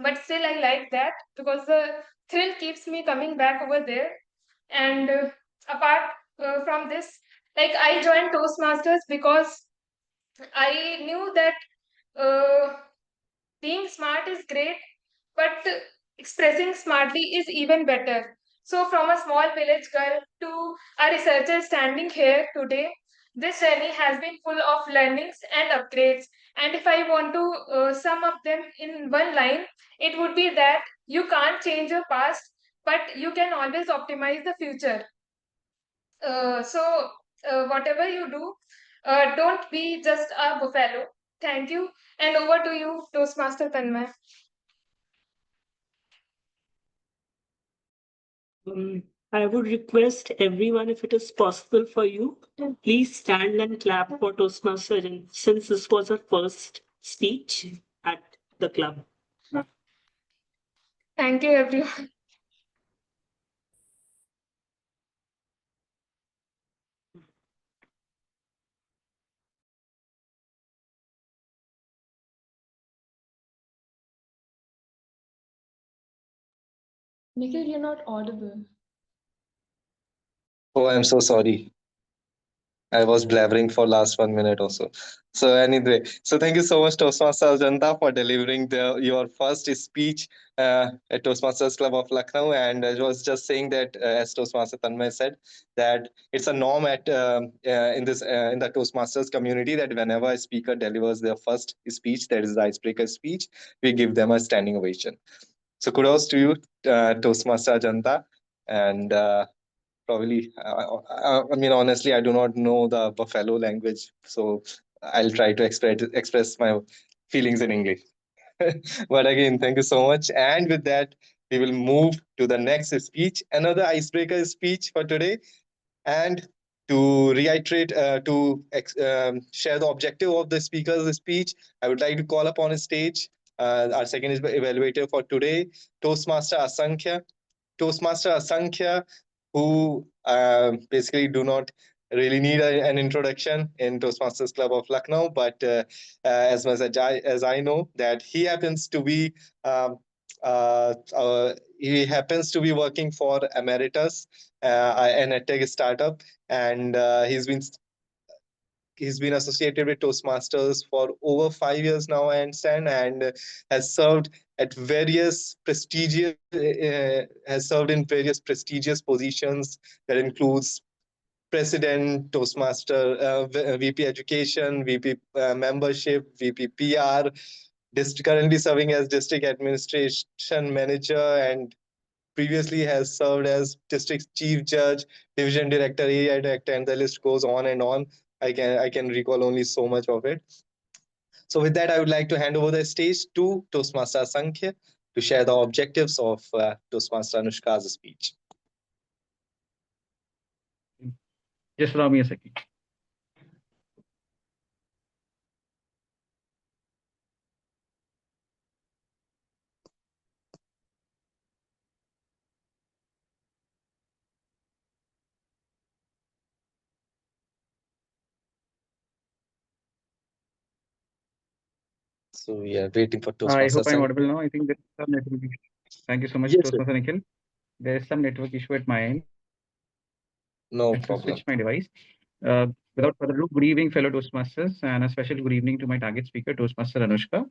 But still, I like that because the thrill keeps me coming back over there. And apart from this, like I joined Toastmasters because I knew that being smart is great, but expressing smartly is even better. So, from a small village girl to a researcher standing here today, this journey has been full of learnings and upgrades. And if I want to sum up them in one line, it would be that you can't change your past, but you can always optimize the future. Whatever you do, don't be just a buffalo. Thank you. And over to you, Toastmaster Tanmay. I would request everyone, if it is possible for you, please stand and clap for Toastmaster Jen, since this was her first speech at the club. Thank you, everyone. Nikhil, you're not audible. Oh, I'm so sorry. I was blabbering for last 1 minute or so. So anyway, so thank you so much, Toastmasters Janta, for delivering your first speech at Toastmasters Club of Lucknow. And I was just saying that, as Toastmaster Tanmay said, that it's a norm at in the Toastmasters community that whenever a speaker delivers their first speech, that is the icebreaker speech, we give them a standing ovation. So kudos to you, Toastmaster Janta, and probably I mean, honestly, I do not know the buffalo language, so I'll try to express my feelings in English. But again, thank you so much, and with that we will move to the next speech, another icebreaker speech for today. And to reiterate, share the objective of the speaker's speech, I would like to call upon a stage our second evaluator for today, Toastmaster Asankhya. Toastmaster Asankhya, who basically do not really need an introduction in Toastmasters Club of Lucknow, but as much as I know, that he happens to be working for Emeritus, an edtech startup, and he's been associated with Toastmasters for over 5 years now, I understand, and has served at various prestigious has served in various prestigious positions that includes president, Toastmaster, VP Education, VP Membership, VP PR, currently serving as District Administration Manager, and previously has served as District Chief Judge, Division Director, Area Director, and the list goes on and on. I can recall only so much of it. So with that, I would like to hand over the stage to Toastmaster Sankhya to share the objectives of Toastmaster Anushka's speech. Just allow me a second. So we are waiting for I Toastmaster hope I'm Sankhya. audible now. I think that's some notification. Thank you so much, Yes, sir. Toastmaster Nikhil. there is some network issue at my end. No I have to problem. switch my device. Without further ado, good evening, fellow Toastmasters, and a special good evening to my target speaker, Toastmaster Anushka,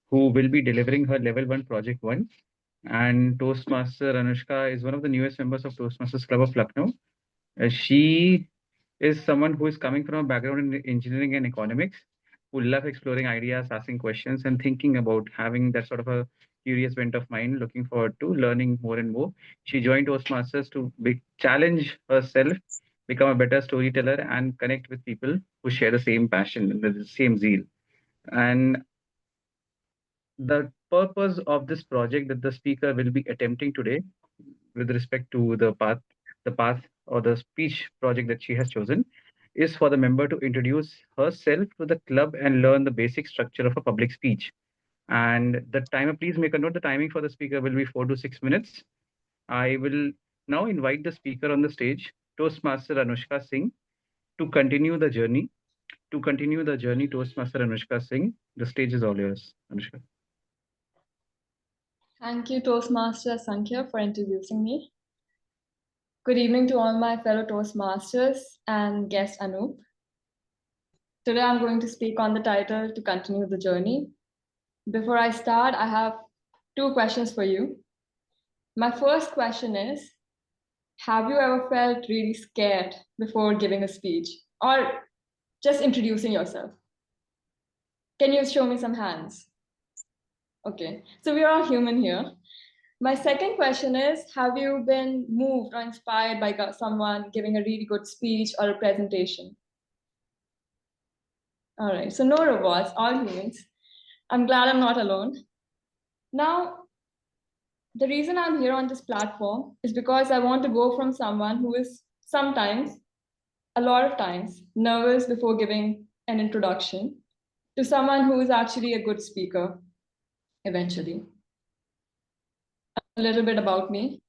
who will be delivering her Level 1 Project 1. And Toastmaster Anushka is one of the newest members of Toastmasters Club of Lucknow. She is someone who is coming from a background in engineering and economics, who love exploring ideas, asking questions, and thinking about having that sort of a curious bent of mind, looking forward to learning more and more. She joined Toastmasters to challenge herself, become a better storyteller, and connect with people who share the same passion and the same zeal. And the purpose of this project that the speaker will be attempting today, with respect to the path or the speech project that she has chosen, is for the member to introduce herself to the club and learn the basic structure of a public speech. And the timer, please make a note, the timing for the speaker will be 4 to 6 minutes. I will now invite the speaker on the stage, Toastmaster Anushka Singh, to continue the journey. Toastmaster Anushka Singh, the stage is all yours, Anushka. Thank you, Toastmaster Sankhya, for introducing me. Good evening to all my fellow Toastmasters and guest Anoop. Today I'm going to speak on the title, To Continue the Journey. Before I start, I have 2 questions for you. My first question is, have you ever felt really scared before giving a speech or just introducing yourself? Can you show me some hands? Okay, so we are all human here. My second question is, have you been moved or inspired by someone giving a really good speech or a presentation? All right, so no robots, all humans. I'm glad I'm not alone. Now, the reason I'm here on this platform is because I want to go from someone who is sometimes, a lot of times, nervous before giving an introduction to someone who is actually a good speaker eventually. A little bit about me.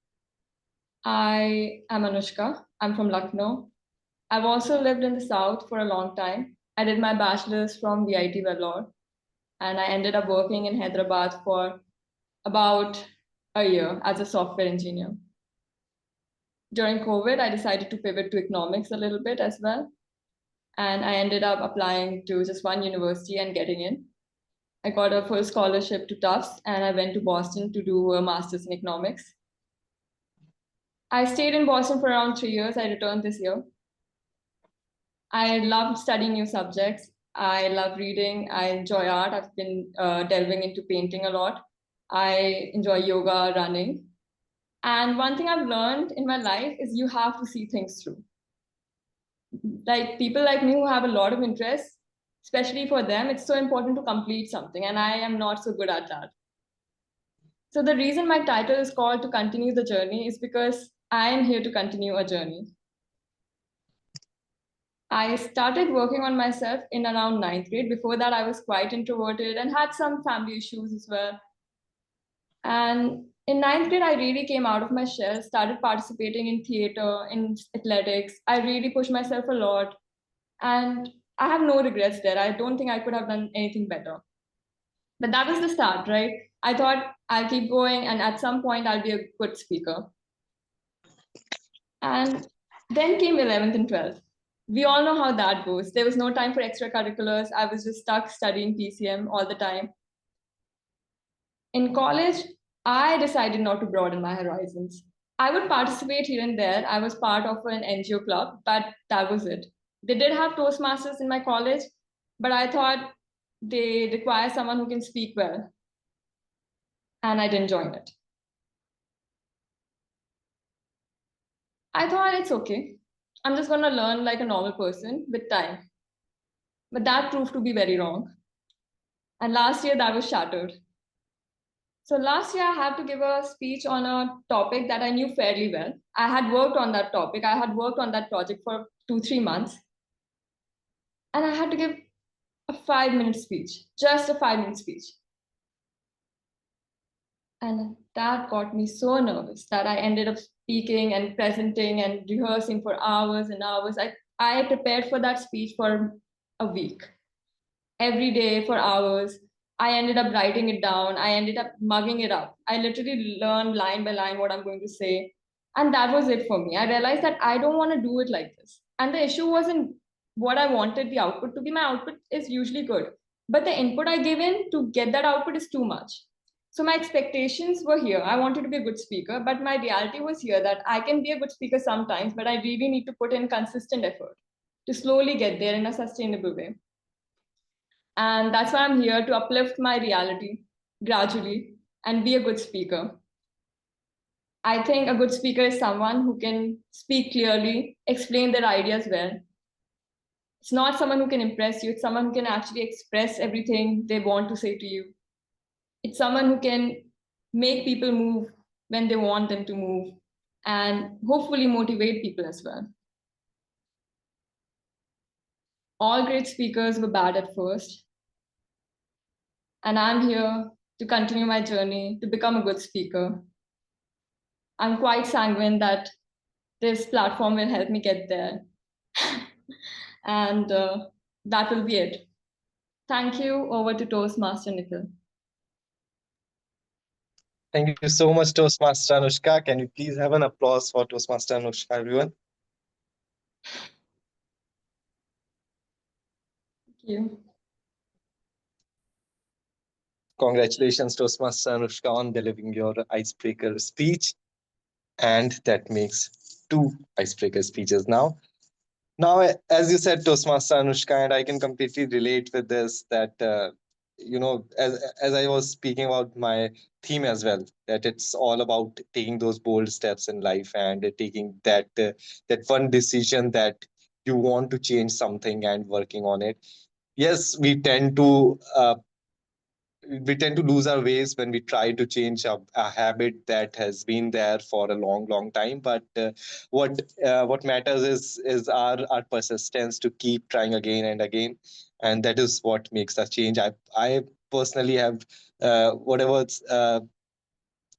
I am Anushka. I'm from Lucknow. I've also lived in the South for a long time. I did my bachelor's from VIT Vellore, and I ended up working in Hyderabad for about a year as a software engineer. During COVID, I decided to pivot to economics a little bit as well. And I ended up applying to just one university and getting in. I got a full scholarship to Tufts, and I went to Boston to do a master's in economics. I stayed in Boston for around 3 years. I returned this year. I love studying new subjects. I love reading. I enjoy art. I've been delving into painting a lot. I enjoy yoga, running. And one thing I've learned in my life is you have to see things through. Like people like me who have a lot of interests, especially for them, it's so important to complete something, and I am not so good at that. So the reason my title is called To Continue the Journey is because I am here to continue a journey. I started working on myself in around 9th grade. Before that, I was quite introverted and had some family issues as well. And in 9th grade, I really came out of my shell, started participating in theater, in athletics. I really pushed myself a lot. And I have no regrets there. I don't think I could have done anything better. But that was the start, right? I thought I'll keep going, and at some point, I'll be a good speaker. And then came 11th and 12th. We all know how that goes. There was no time for extracurriculars. I was just stuck studying PCM all the time. In college, I decided not to broaden my horizons. I would participate here and there. I was part of an NGO club, but that was it. They did have Toastmasters in my college, but I thought they require someone who can speak well. And I didn't join it. I thought it's okay. I'm just going to learn like a normal person with time. But that proved to be very wrong. And last year, that was shattered. So last year, I had to give a speech on a topic that I knew fairly well. I had worked on that topic. I had worked on that project for 2-3 months. And I had to give a 5-minute speech, just a 5-minute speech. And that got me so nervous that I ended up speaking and presenting and rehearsing for hours and hours. I prepared for that speech for a week, every day for hours. I ended up writing it down. I ended up mugging it up. I literally learned line by line what I'm going to say. And that was it for me. I realized that I don't want to do it like this. And the issue wasn't what I wanted the output to be. My output is usually good, but the input I give in to get that output is too much. So my expectations were here. I wanted to be a good speaker, but my reality was here that I can be a good speaker sometimes, but I really need to put in consistent effort to slowly get there in a sustainable way. And that's why I'm here to uplift my reality gradually and be a good speaker. I think a good speaker is someone who can speak clearly, explain their ideas well. It's not someone who can impress you, it's someone who can actually express everything they want to say to you. It's someone who can make people move when they want them to move and hopefully motivate people as well. All great speakers were bad at first. And I'm here to continue my journey to become a good speaker. I'm quite sanguine that this platform will help me get there. And that will be it. Thank you. Over to Toastmaster Nikhil. Thank you so much, Toastmaster Anushka. Can you please have an applause for Toastmaster Anushka, everyone? Thank you. Congratulations, Toastmaster Anushka, on delivering your icebreaker speech. And that makes 2 icebreaker speeches now. Now, as you said, Toastmaster Anushka, and I can completely relate with this, that, as I was speaking about my theme as well, that it's all about taking those bold steps in life and taking that one decision that you want to change something and working on it. Yes, we tend to lose our ways when we try to change a habit that has been there for a long time, but what matters is our persistence to keep trying again and again, and that is what makes us change. I personally have whatever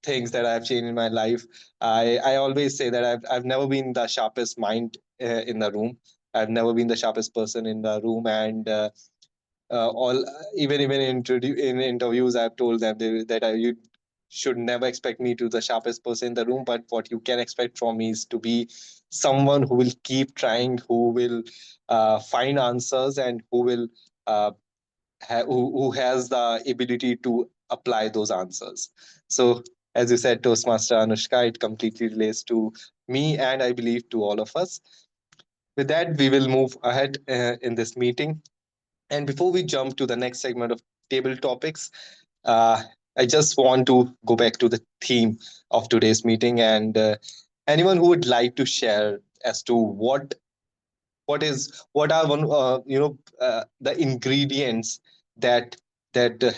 things that I've changed in my life. I always say that I've never been the sharpest mind in the room. I've never been the sharpest person in the room, and all even in interviews I've told them you should never expect me to the sharpest person in the room, but what you can expect from me is to be someone who will keep trying, who will find answers, and uh, who has the ability to apply those answers. So as you said, Toastmaster Anushka, it completely relates to me, and I believe to all of us. With that, we will move ahead in this meeting. And before we jump to the next segment of table topics, uh, I just want to go back to the theme of today's meeting, and anyone who would like to share as to what are the ingredients that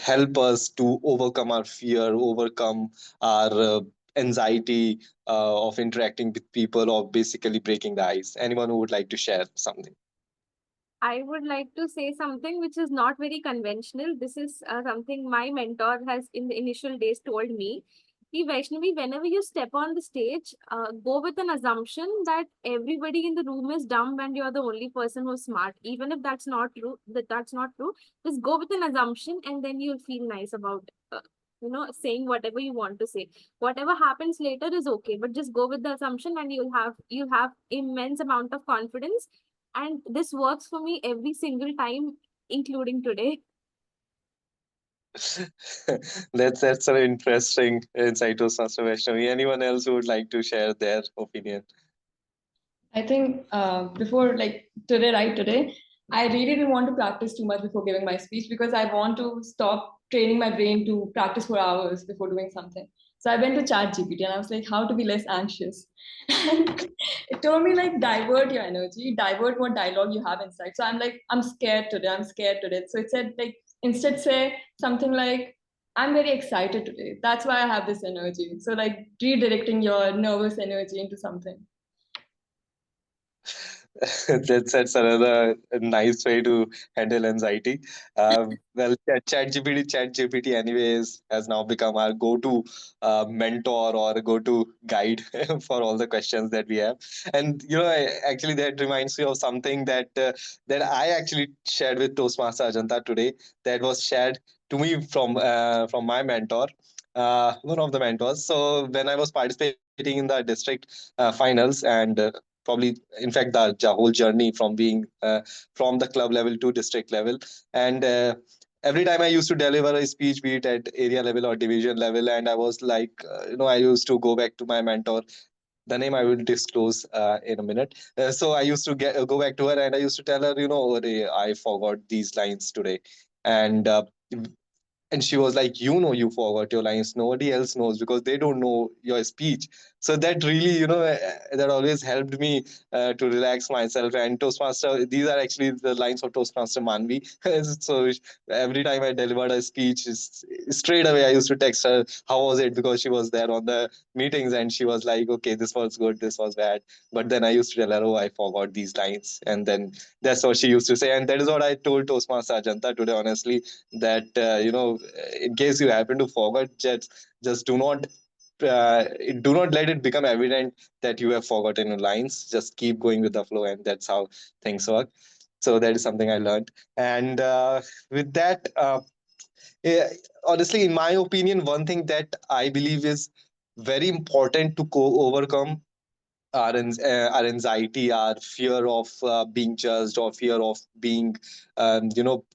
help us to overcome our fear, overcome our anxiety of interacting with people, or basically breaking the ice. Anyone who would like to share something? I would like to say something which is not very conventional. This is something my mentor has in the initial days told me. Vaishnavi, whenever you step on the stage, go with an assumption that everybody in the room is dumb and you're the only person who's smart. Even if that's not true, just go with an assumption and then you'll feel nice about saying whatever you want to say. Whatever happens later is okay, but just go with the assumption and you'll have immense amount of confidence. And this works for me every single time, including today. That's an interesting insight, Toastmaster Vaishnavi. Anyone else who would like to share their opinion? I think before, like today, right today, I really didn't want to practice too much before giving my speech because I want to stop training my brain to practice for hours before doing something. So I went to ChatGPT and I was like, how to be less anxious. And it told me like divert your energy, divert what dialogue you have inside. So I'm like, I'm scared today. I'm scared today. So it said like, instead say something like, I'm very excited today. That's why I have this energy. So like redirecting your nervous energy into something. That's another nice way to handle anxiety. Well, ChatGPT anyways has now become our go-to mentor or go-to guide for all the questions that we have. And actually that reminds me of something that I actually shared with Toastmaster Ajanta today. That was shared to me from my mentor. one of the mentors. So when I was participating in the district finals, and probably, in fact, the whole journey from being from the club level to district level, and every time I used to deliver a speech, be it at area level or division level, and I was like, I used to go back to my mentor. The name I will disclose in a minute. So I used to go back to her, and I used to tell her, "Arey, I forgot these lines today," and she was like, you forgot your lines, nobody else knows, because they don't know your speech. So that really, that always helped me to relax myself. And Toastmaster, these are actually the lines of Toastmaster Manvi. So every time I delivered a speech, straight away I used to text her how was it, because she was there on the meetings, and she was like, okay, this was good, this was bad. But then I used to tell her, oh, I forgot these lines, and then that's what she used to say. And that is what I told Toastmaster Ajanta today, honestly, that in case you happen to forget, just do not let it become evident that you have forgotten your lines. Just keep going with the flow, and that's how things work. So that is something I learned. And with that, yeah, honestly, in my opinion, one thing that I believe is very important to overcome our anxiety, our fear of being judged, or fear of being,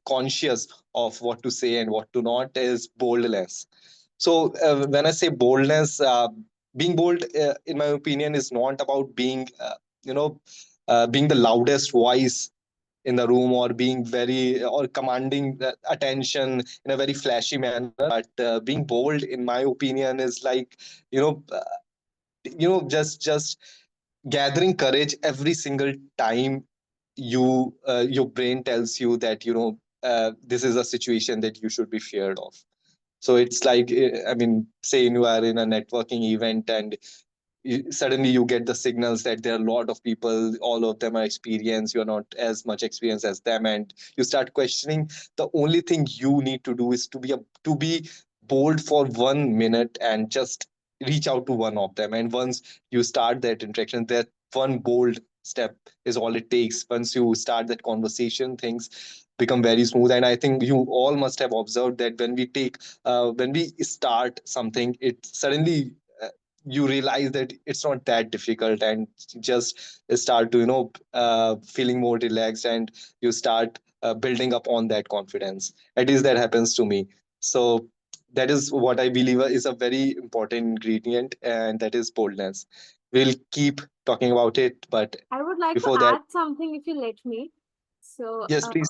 conscious of what to say and what to not, is boldness. So when I say boldness, being bold, in my opinion, is not about being, being the loudest voice in the room, or being very, or commanding the attention in a very flashy manner. But being bold, in my opinion, is like, you know uh, just gathering courage every single time your brain tells you that this is a situation that you should be feared of. So it's like, I mean, say you are in a networking event, and suddenly you get the signals that there are a lot of people, all of them are experienced, you're not as much experienced as them, and you start questioning. The only thing you need to do is to be bold for 1 minute, and just reach out to one of them. And once you start that interaction, that one bold step is all it takes. Once you start that conversation, things become very smooth. And I think you all must have observed that when we start something, it suddenly, you realize that it's not that difficult, and just start to feeling more relaxed, and you start building up on that confidence. At least that happens to me. So that is what I believe is a very important ingredient, and that is boldness. We'll keep talking about it, but I would like to before that, add something if you let me. So, yes, please.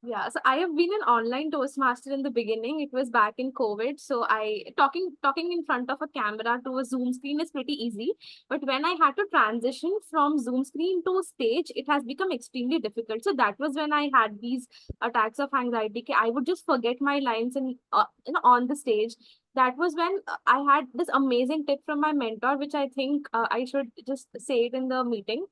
yeah, so I have been an online Toastmaster in the beginning. It was back in COVID. So I talking in front of a camera to a Zoom screen is pretty easy. But when I had to transition from Zoom screen to stage, it has become extremely difficult. So that was when I had these attacks of anxiety. I would just forget my lines and on the stage. That was when I had this amazing tip from my mentor, which I think I should just say it in the meeting.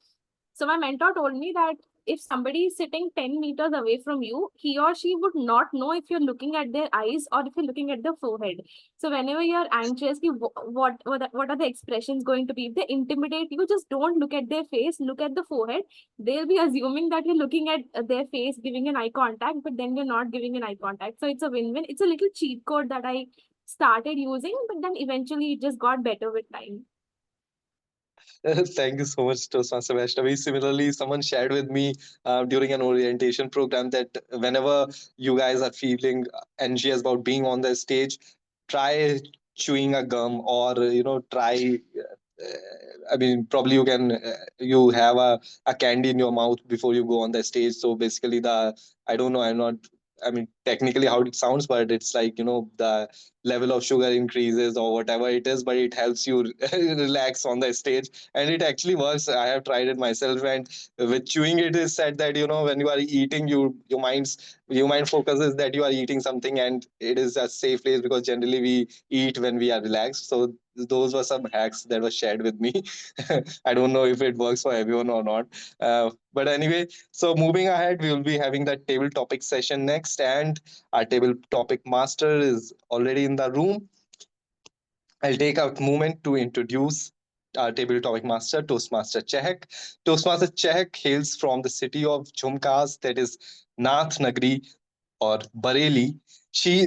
So my mentor told me that if somebody is sitting 10 meters away from you, he or she would not know if you're looking at their eyes or if you're looking at their forehead. So whenever you're anxious, what are the expressions going to be? If they intimidate you, just don't look at their face, look at the forehead. They'll be assuming that you're looking at their face, giving an eye contact, but then you're not giving an eye contact. So it's a win-win. It's a little cheat code that I started using, but then eventually it just got better with time. Thank you so much, Toastmaster Vaishnavi. Similarly, someone shared with me during an orientation program that whenever you guys are feeling anxious about being on the stage, try chewing a gum, or try. I mean, probably you have a candy in your mouth before you go on the stage. So basically, I don't know. I'm not. I mean, technically how it sounds, but it's like, the level of sugar increases or whatever it is, but it helps you relax on the stage, and it actually works. I have tried it myself, and with chewing, it is said that when you are eating, your mind focuses that you are eating something, and it is a safe place, because generally we eat when we are relaxed. So those were some hacks that were shared with me. I don't know if it works for everyone or not, but anyway. So moving ahead, we will be having the table topic session next, and our table topic master is already in the room. I'll take a moment to introduce our table topic master, Toastmaster Chehak. Toastmaster Chehak hails from the city of Jhumkas, that is Nath Nagri or Bareilly. She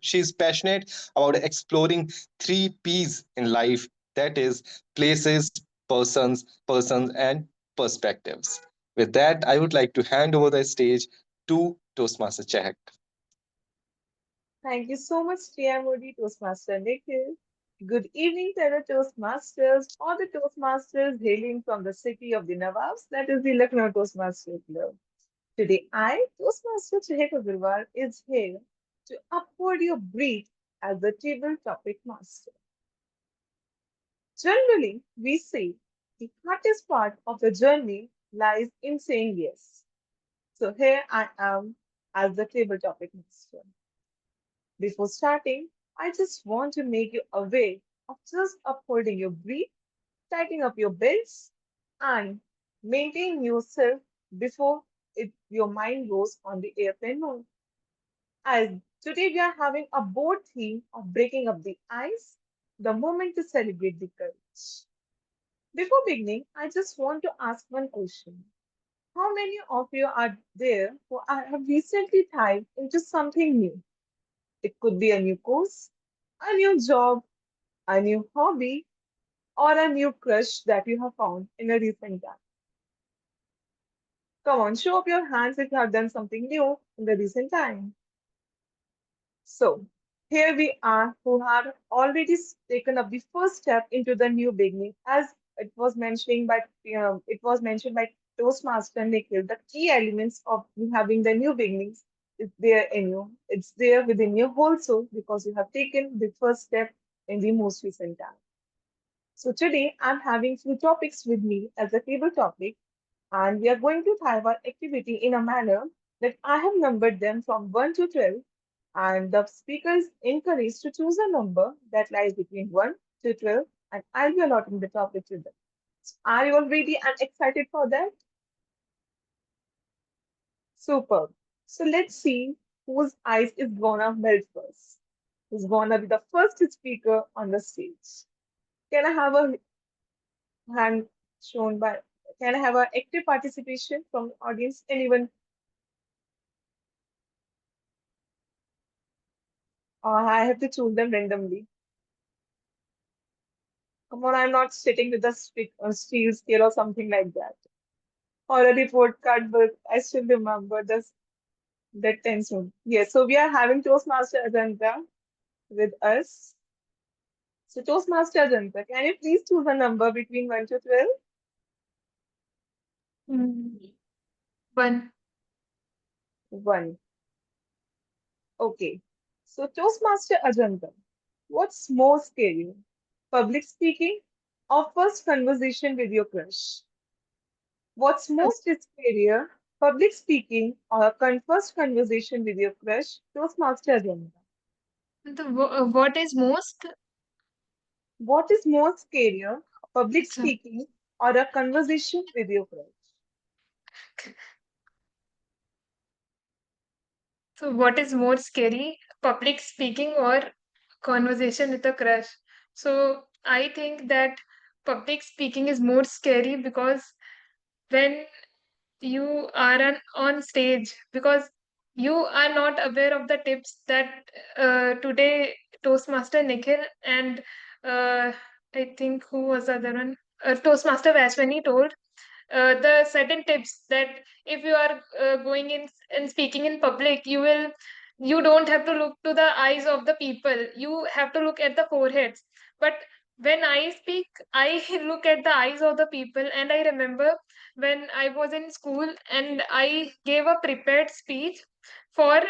she's passionate about exploring three P's in life. That is places, persons, and perspectives. With that, I would like to hand over the stage to Toastmaster Chehak. Thank you so much, Priya Modi, Toastmaster Nikhil. Good evening, fellow Toastmasters, or the Toastmasters hailing from the city of the Nawabs, that is the Lucknow Toastmaster Club. Today, I, Toastmaster Chehak Agarwal, is here to uphold your breath as the table topic master. Generally, we say the hardest part of the journey lies in saying yes. So here I am as the table topic master. Before starting, I just want to make you aware of just upholding your breath, tightening up your belts, and maintain yourself before your mind goes on the airplane mode. As today we are having a bold theme of breaking up the ice, the moment to celebrate the courage. Before beginning, I just want to ask one question. How many of you are there who have recently dived into something new? It could be a new course, a new job, a new hobby, or a new crush that you have found in a recent time. Come on, show up your hands if you have done something new in the recent time. So, here we are who have already taken up the first step into the new beginning, as it was mentioned by Toastmaster Nikhil. The key elements of having the new beginnings is there in you. It's there within you also because you have taken the first step in the most recent time. So today I'm having few topics with me as a table topic, and we are going to have our activity in a manner that I have numbered them from 1 to 12, and the speaker is encouraged to choose a number that lies between 1 to 12, and I'll be allotting the topic to them. So are you all ready and excited for that? Superb. So let's see whose ice is gonna melt first. Who's gonna be the first speaker on the stage? Can I have a hand shown by? Can I have an active participation from the audience? Anyone? Or I have to choose them randomly. Come on, I'm not sitting with a steel scale or something like that. Or a report card, but I still remember this that tension. Yes, so we are having Toastmaster Ajanta with us. So Toastmaster Ajanta, can you please choose a number between 1 to 12? 1. 1. Okay. So Toastmaster Ajanta, what's more scary? Public speaking or first conversation with your crush? What's most scarier? Public speaking or a first conversation with your crush? Toastmaster Ajanta. What is most? What is more scarier? Public So- speaking or a conversation with your crush? So, what is more scary, public speaking or conversation with a crush? So, I think that public speaking is more scary because when you are on stage, because you are not aware of the tips that today Toastmaster Nikhil and I think who was the other one? Toastmaster Vashwani told the certain tips that if you are going in and speaking in public, you don't have to look to the eyes of the people. You have to look at the foreheads. But when I speak, I look at the eyes of the people. And I remember when I was in school and I gave a prepared speech for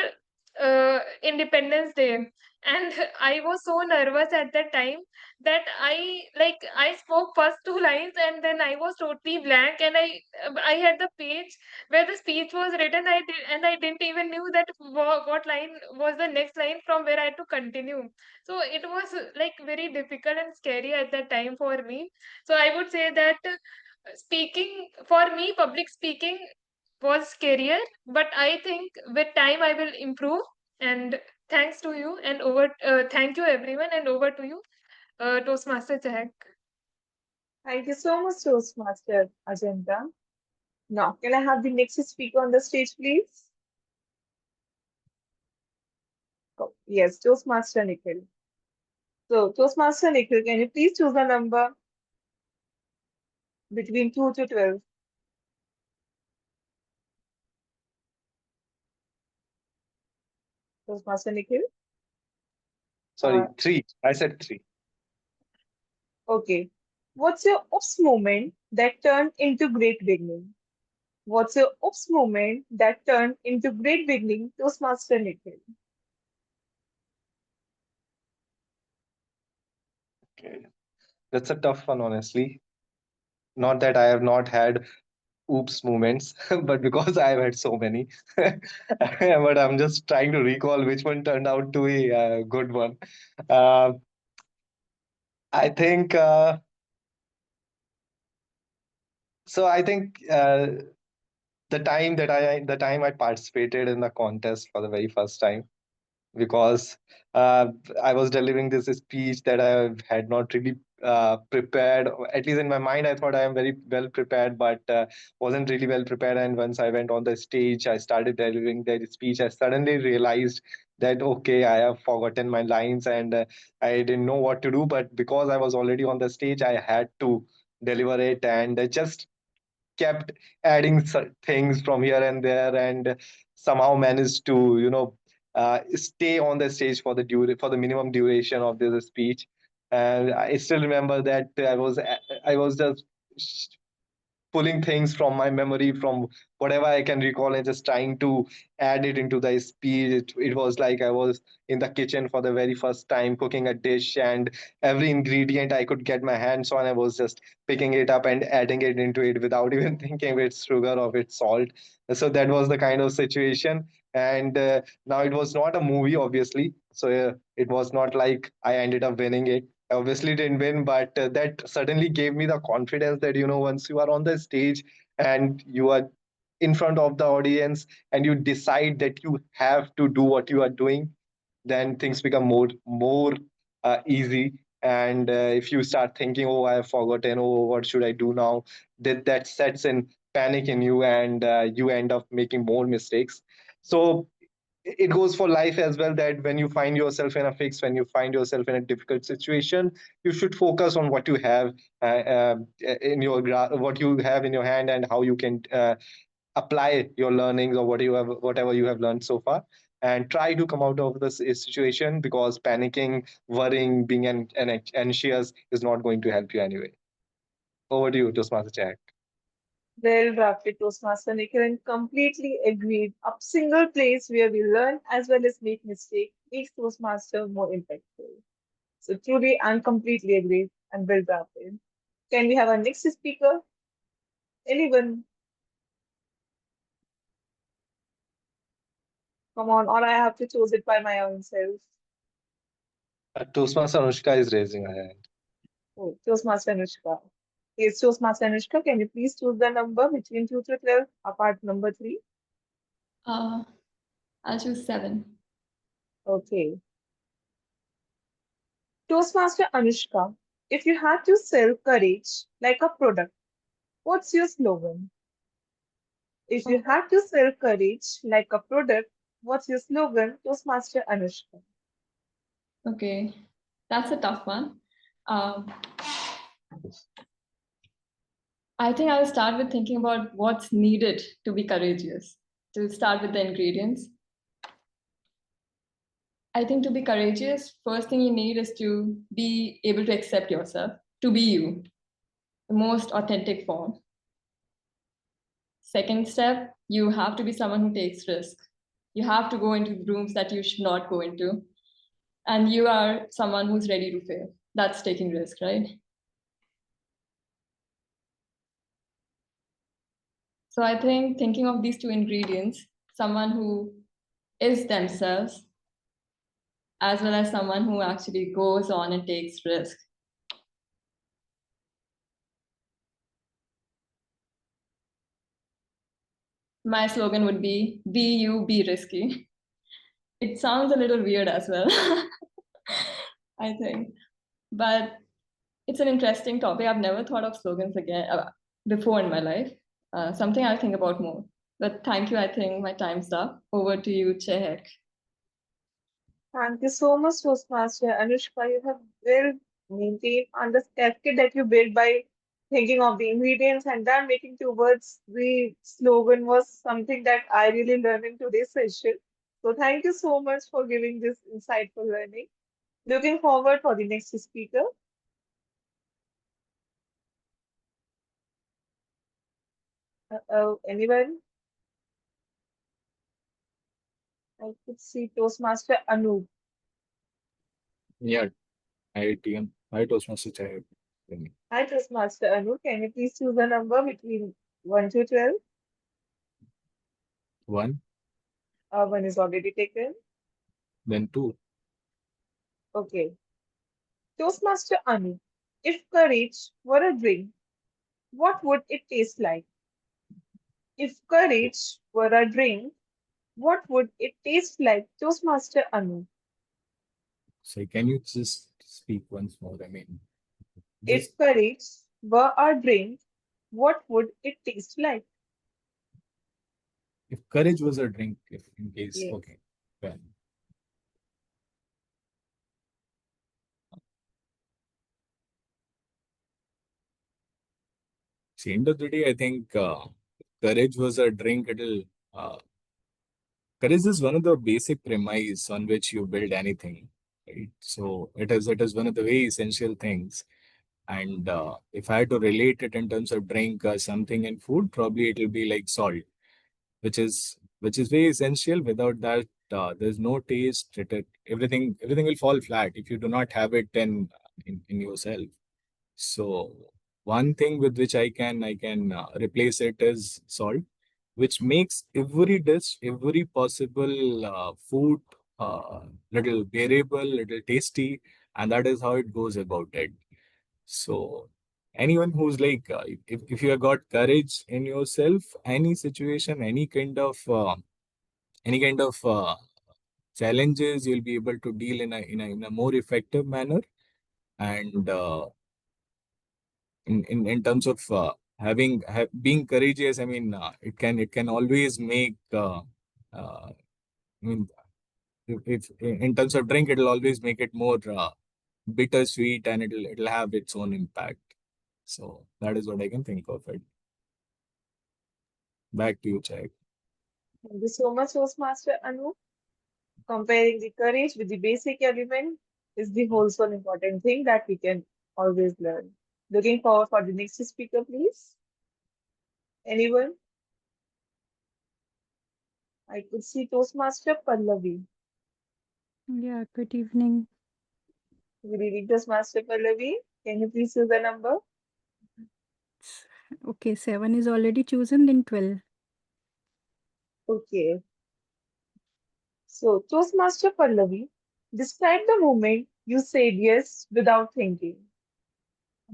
Independence Day. And I was so nervous at that time that I spoke first two lines and then I was totally blank, and I had the page where the speech was written. I didn't even knew that what line was the next line from where I had to continue. So it was like very difficult and scary at that time for me. So I would say that speaking for me, public speaking was scarier, but I think with time I will improve. And thanks to you and thank you everyone, and over to you, Toastmaster Chehak. Thank you so much, Toastmaster Ajanta. Now, can I have the next speaker on the stage, please? Yes, Toastmaster Nikhil. So, Toastmaster Nikhil, can you please choose a number between 2 to 12? Toastmaster Nikhil? Sorry, 3. I said 3. Okay. What's your oops moment that turned into great beginning? What's your oops moment that turned into great beginning, Toastmaster Nikhil? Okay. That's a tough one, honestly. Not that I have not had oops moments, but because I've had so many. But I'm just trying to recall which one turned out to be a good one. Uh, I think so. I think the time I participated in the contest for the very first time, because uh, I was delivering this speech that I had not really prepared. At least in my mind, I thought I am very well prepared, but wasn't really well prepared. And once I went on the stage, I started delivering that speech. I suddenly realized that, okay, I have forgotten my lines and I didn't know what to do. But because I was already on the stage, I had to deliver it, and just kept adding things from here and there, and somehow managed to stay on the stage for the minimum duration of this speech. And I still remember that I was just pulling things from my memory, from whatever I can recall, and just trying to add it into the speech. It was like I was in the kitchen for the very first time cooking a dish, and every ingredient I could get my hands on, I was just picking it up and adding it into it without even thinking if it's sugar or it's salt. So that was the kind of situation. And now it was not a movie, obviously. So it was not like I ended up winning it. I obviously didn't win, but that certainly gave me the confidence that, once you are on the stage and you are in front of the audience and you decide that you have to do what you are doing, then things become more easy. And if you start thinking, oh, I have forgotten, oh, what should I do now, that sets in panic in you, and you end up making more mistakes. So it goes for life as well, that when you find yourself in a fix, when you find yourself in a difficult situation, you should focus on what you have what you have in your hand, and how you can apply your learnings, or whatever you have learned so far, and try to come out of this situation, because panicking, worrying, being anxious is not going to help you anyway. Over to you, Toastmaster Jack. Well drafted, Toastmaster Nikhil, and completely agreed. A single place where we learn as well as make mistakes makes Toastmaster more impactful. So truly, I'm completely agreed and well drafted. Can we have our next speaker? Anyone? Come on, or I have to choose it by my own self. Toastmaster Anushka is raising her hand. Oh, Toastmaster Anushka. Yes, Toastmaster Anushka, can you please choose the number between 2 to 12, apart number 3? I'll choose 7. Okay. Toastmaster Anushka, if you had to sell courage like a product, what's your slogan? If you had to sell courage like a product, what's your slogan, Toastmaster Anushka? Okay, that's a tough one. I think I'll start with thinking about what's needed to be courageous. To start with the ingredients. I think to be courageous, first thing you need is to be able to accept yourself, to be you, the most authentic form. Second step, you have to be someone who takes risk. You have to go into rooms that you should not go into. And you are someone who's ready to fail. That's taking risk, right? So I think thinking of these two ingredients, someone who is themselves, as well as someone who actually goes on and takes risk. My slogan would be you, be risky. It sounds a little weird as well, I think. But it's an interesting topic. I've never thought of slogans again before in my life. Something I'll think about more. But thank you. I think my time's up. Over to you, Chehek. Thank you so much, Toastmaster Anushka. You have well maintained on the cascade that you built by thinking of the ingredients and then making towards the slogan was something that I really learned in today's session. So thank you so much for giving this insightful learning. Looking forward for the next speaker. Anyone? I could see Toastmaster Anup. Yeah, I Toastmaster Chai. Hi, Toastmaster Anup. Can you please choose a number between 1 to 12? 1, One is already taken. then 2. Okay. Toastmaster Anu, if courage were a drink, what would it taste like? If courage were a drink, what would it taste like? Toastmaster Anu, So can you just speak once more? I mean, just if courage were a drink, what would it taste like? if courage was a drink, if in case, Yes. okay. Well, see, end of the day, I think courage was a drink. Courage is one of the basic premise on which you build anything, right? So it is one of the very essential things. And if I had to relate it in terms of drink, something in food, probably it will be like salt, which is very essential. Without that, there's no taste. Everything will fall flat if you do not have it in yourself. So one thing with which I can replace it is salt, which makes every dish, every possible food, little bearable, little tasty, and that is how it goes about it. So anyone who's like, if you have got courage in yourself, any situation, any kind of challenges, you'll be able to deal in a more effective manner. And in terms of being courageous, I mean, it can always make. I mean, if in terms of drink, it'll always make it more bittersweet, and it'll have its own impact. So that is what I can think of it. Back to you, Chai. Thank you so much, Toastmaster Anu. Comparing the courage with the basic element is the wholesome important thing that we can always learn. Looking forward for the next speaker, please. Anyone? I could see Toastmaster Pallavi. Yeah, good evening. Good evening, Toastmaster Pallavi. Can you please use the number? Okay, 7 is already chosen, then 12. Okay. So, Toastmaster Pallavi, describe the moment you said yes without thinking.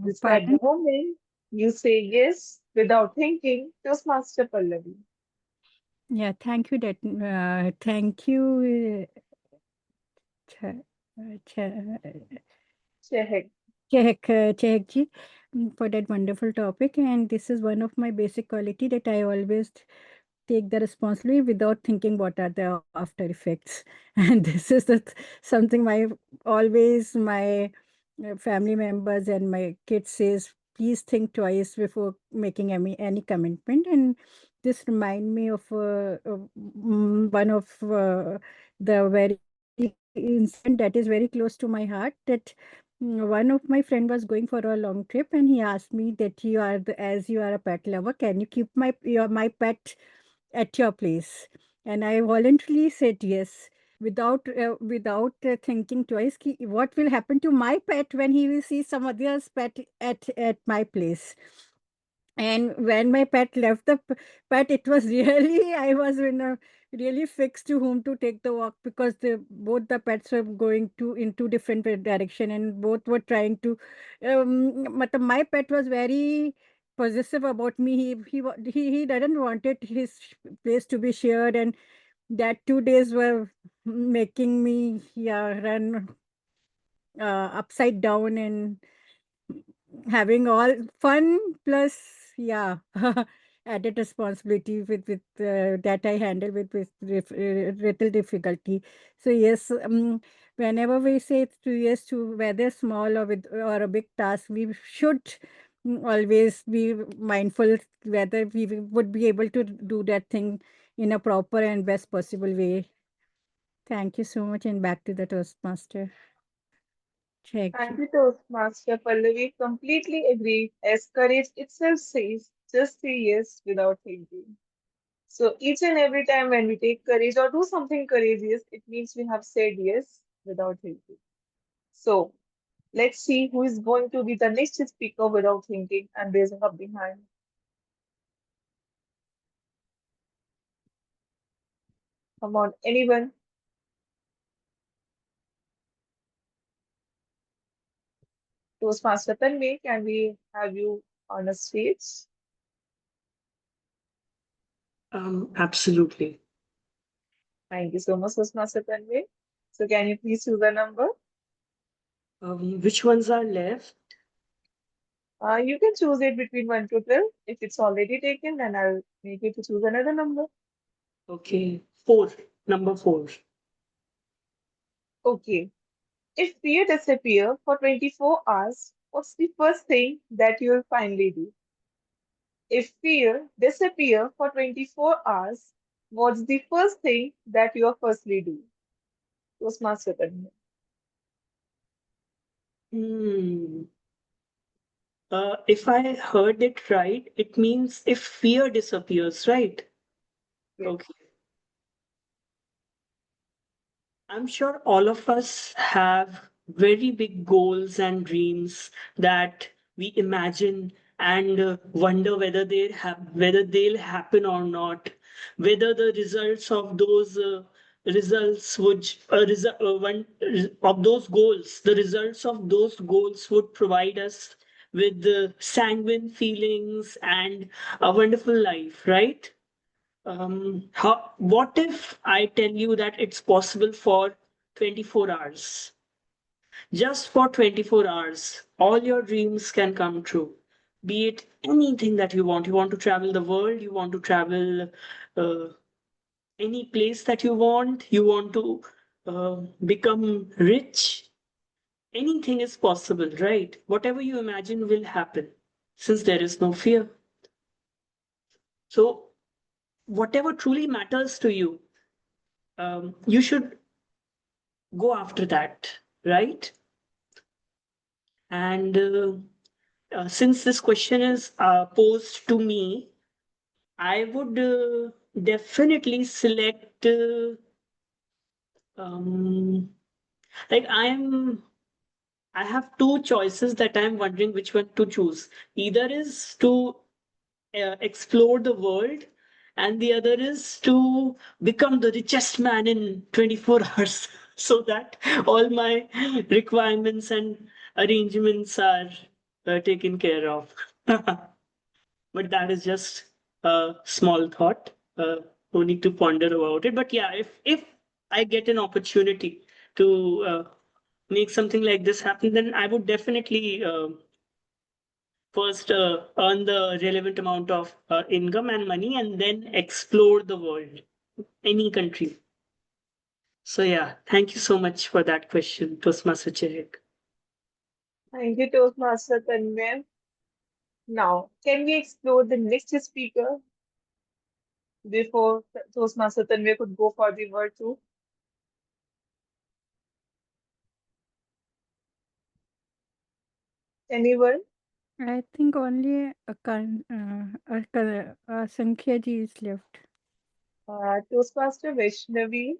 Describe Pardon? the moment you say yes without thinking. Toastmaster Pallavi. Yeah, thank you. Thank you, Chehek. Chehek ji, for that wonderful topic. And this is one of my basic quality that I always take the responsibility without thinking what are the after effects. And this is something my family members and my kids says, please think twice before making any commitment. And this remind me of one of the very incident that is very close to my heart, that one of my friend was going for a long trip, and he asked me that as you are a pet lover, can you keep my pet at your place? And I voluntarily said yes, without thinking twice, what will happen to my pet when he will see some other's pet at my place. And when my pet left pet, it was really, I was in a really fixed to whom to take the walk, because both the pets were going in two different direction, and both were trying to. My pet was very possessive about me. He didn't wanted his place to be shared, and that 2 days were making me, yeah, run upside down and having all fun plus, yeah. added responsibility with that I handle with little difficulty. So yes, whenever we say to yes to whether small or a big task, we should always be mindful whether we would be able to do that thing in a proper and best possible way. Thank you so much, and back to the Toastmaster. Thank Thank you. you, Toastmaster Pallavi. Completely agree. As courage itself says, just say yes without thinking. So each and every time when we take courage or do something courageous, it means we have said yes without thinking. So let's see who is going to be the next speaker without thinking and raising up the hand. Come on, anyone? Toastmaster Tanvi, can we have you on a stage? Absolutely. Thank you so much, Toastmaster Tanvi. So can you please choose a number? Which ones are left? You can choose it between 1 to 12. If it's already taken, then I'll make you to choose another number. Okay, 4. Number 4. Okay. If fear disappear for 24 hours, what's the first thing that you'll finally do? If fear disappear for 24 hours, what's the first thing that you'll firstly do? Toastmaster Tanvi. Hmm. If I heard it right, it means if fear disappears, right? Yes. Okay. I'm sure all of us have very big goals and dreams that we imagine and wonder whether whether they'll happen or not, whether the results of those results would of those goals, the results of those goals would provide us with the sanguine feelings and a wonderful life, right? What if I tell you that it's possible for 24 hours? Just for 24 hours, all your dreams can come true. Be it anything that you want. You want to travel the world, you want to travel uh, any place that you want to become rich. Anything is possible, right? Whatever you imagine will happen since there is no fear. So, whatever truly matters to you, you should go after that, right? And since this question is posed to me, I would definitely select um, like I have two choices that I'm wondering which one to choose. Either is to explore the world, and the other is to become the richest man in 24 hours so that all my requirements and arrangements are taken care of. But that is just a small thought. No need to ponder about it. But yeah, if I get an opportunity to make something like this happen, then I would definitely first earn the relevant amount of income and money, and then explore the world, any country. So yeah, thank you so much for that question, Toastmaster Chehek. Thank you, Toastmaster Tanvi. Now, can we explore the next speaker before Toastmaster Tanvi could go for the word too? Anyone? I think only Sankhya ji is left. Toastmaster Vaishnavi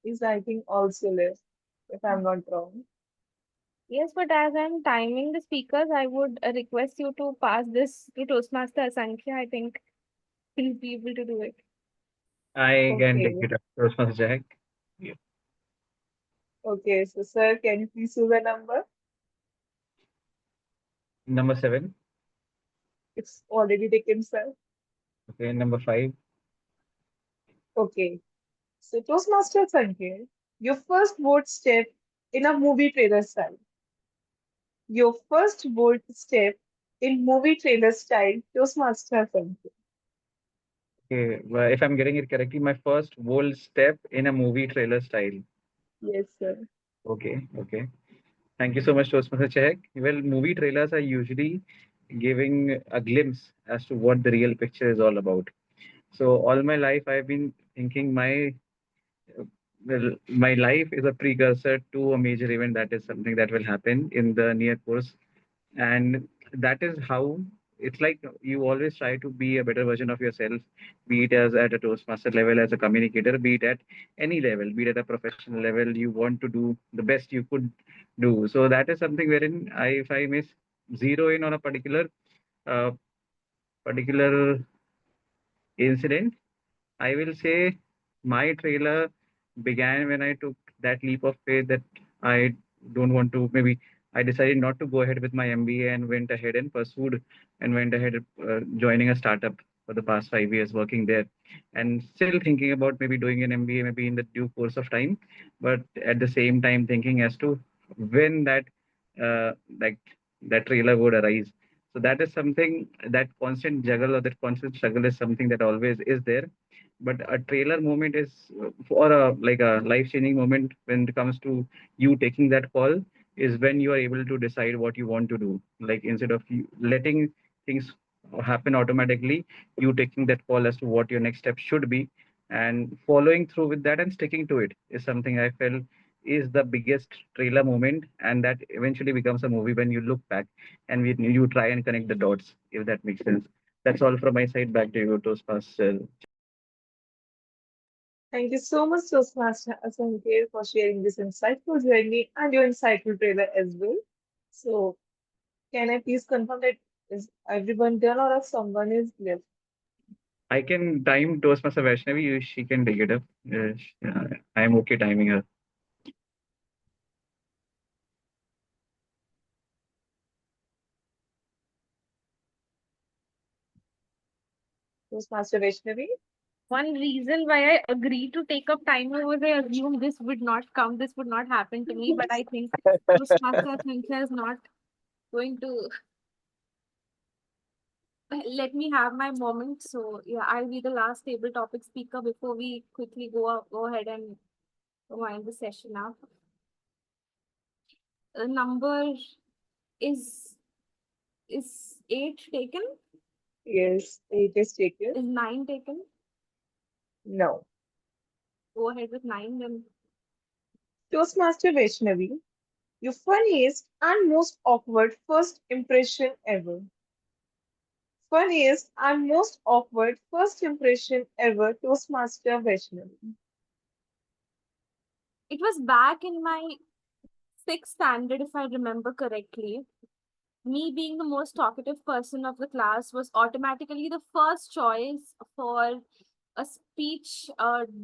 is, I think, also left, if I'm not wrong. Yes, but as I'm timing the speakers, I would request you to pass this to Toastmaster Asankhya. I think he'll be able to do it. I can take Okay. it up. Toastmaster Jack. Yeah. Okay, so sir, can you please choose a number? Number 7. It's already taken, sir. Okay, number 5. Okay. So Toastmaster Sanjay, your first bold step in a movie trailer style. Your first bold step in movie trailer style, Toastmaster Sanjay. Okay, well, if I'm getting it correctly, my first bold step in a movie trailer style. Yes, sir. Okay, okay. Thank you so much, Toastmaster Chehek. Well, movie trailers are usually giving a glimpse as to what the real picture is all about. So all my life, I've been thinking my life is a precursor to a major event that is something that will happen in the near course, and that is how it's like you always try to be a better version of yourself, be it as at a Toastmaster level as a communicator, be it at any level, be it at a professional level. You want to do the best you could do. So that is something wherein if I miss zero in on a uh, particular incident, I will say my trailer began when I took that leap of faith that I don't want to, maybe I decided not to go ahead with my MBA and went ahead and pursued and went ahead joining a startup for the past 5 years, working there and still thinking about maybe doing an MBA, maybe in the due course of time, but at the same time thinking as to when uh, like that trailer would arise. So that is something, that constant juggle or that constant struggle is something that always is there. But a trailer moment is for a like a life-changing moment when it comes to you taking that call, is when you are able to decide what you want to do. Like instead of you letting things happen automatically, you taking that call as to what your next step should be and following through with that and sticking to it is something I felt is the biggest trailer moment, and that eventually becomes a movie when you look back and you try and connect the dots, if that makes sense. That's all from my side. Back to you, Toastmaster. Thank you so much, Toastmaster Asankar, for sharing this insightful journey and your insightful trailer as well. So, can I please confirm that is everyone done or if someone is left? I can time Toastmaster Vaishnavi. She can take it up. I am okay timing her. Toastmaster Vaishnavi? One reason why I agreed to take up timer was I assumed this would not come, this would not happen to me, but I think Toastmaster Asankar is not going to let me have my moment. So yeah, I'll be the last table topic speaker before we quickly go ahead and wind the session up. The number is is 8 taken? Yes, 8 is taken. Is 9 taken? No. Go ahead with 9 then. Toastmaster Vaishnavi, your funniest and most awkward first impression ever. Funniest and most awkward first impression ever, Toastmaster Vaishnavi. It was back in my 6th standard, if I remember correctly. Me being the most talkative person of the class was automatically the first choice for a speech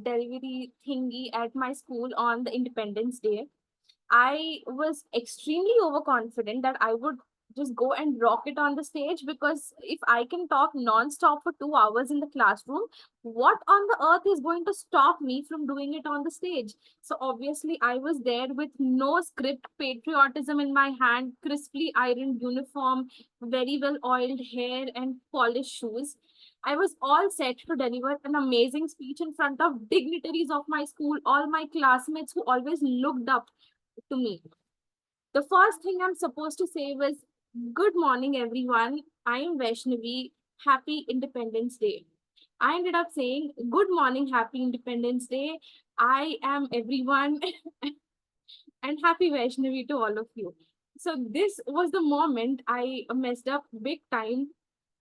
delivery thingy at my school on the Independence Day. I was extremely overconfident that I would just go and rock it on the stage, because if I can talk non-stop for 2 hours in the classroom, what on the earth is going to stop me from doing it on the stage? So obviously I was there with no script, patriotism in my hand, crisply ironed uniform, very well oiled hair and polished shoes. I was all set to deliver an amazing speech in front of dignitaries of my school, all my classmates who always looked up to me. The first thing I'm supposed to say was, "Good morning, everyone. I am Vaishnavi. Happy Independence Day." I ended up saying, "Good morning, happy Independence Day. I am everyone." And happy Vaishnavi to all of you. So, this was the moment I messed up big time.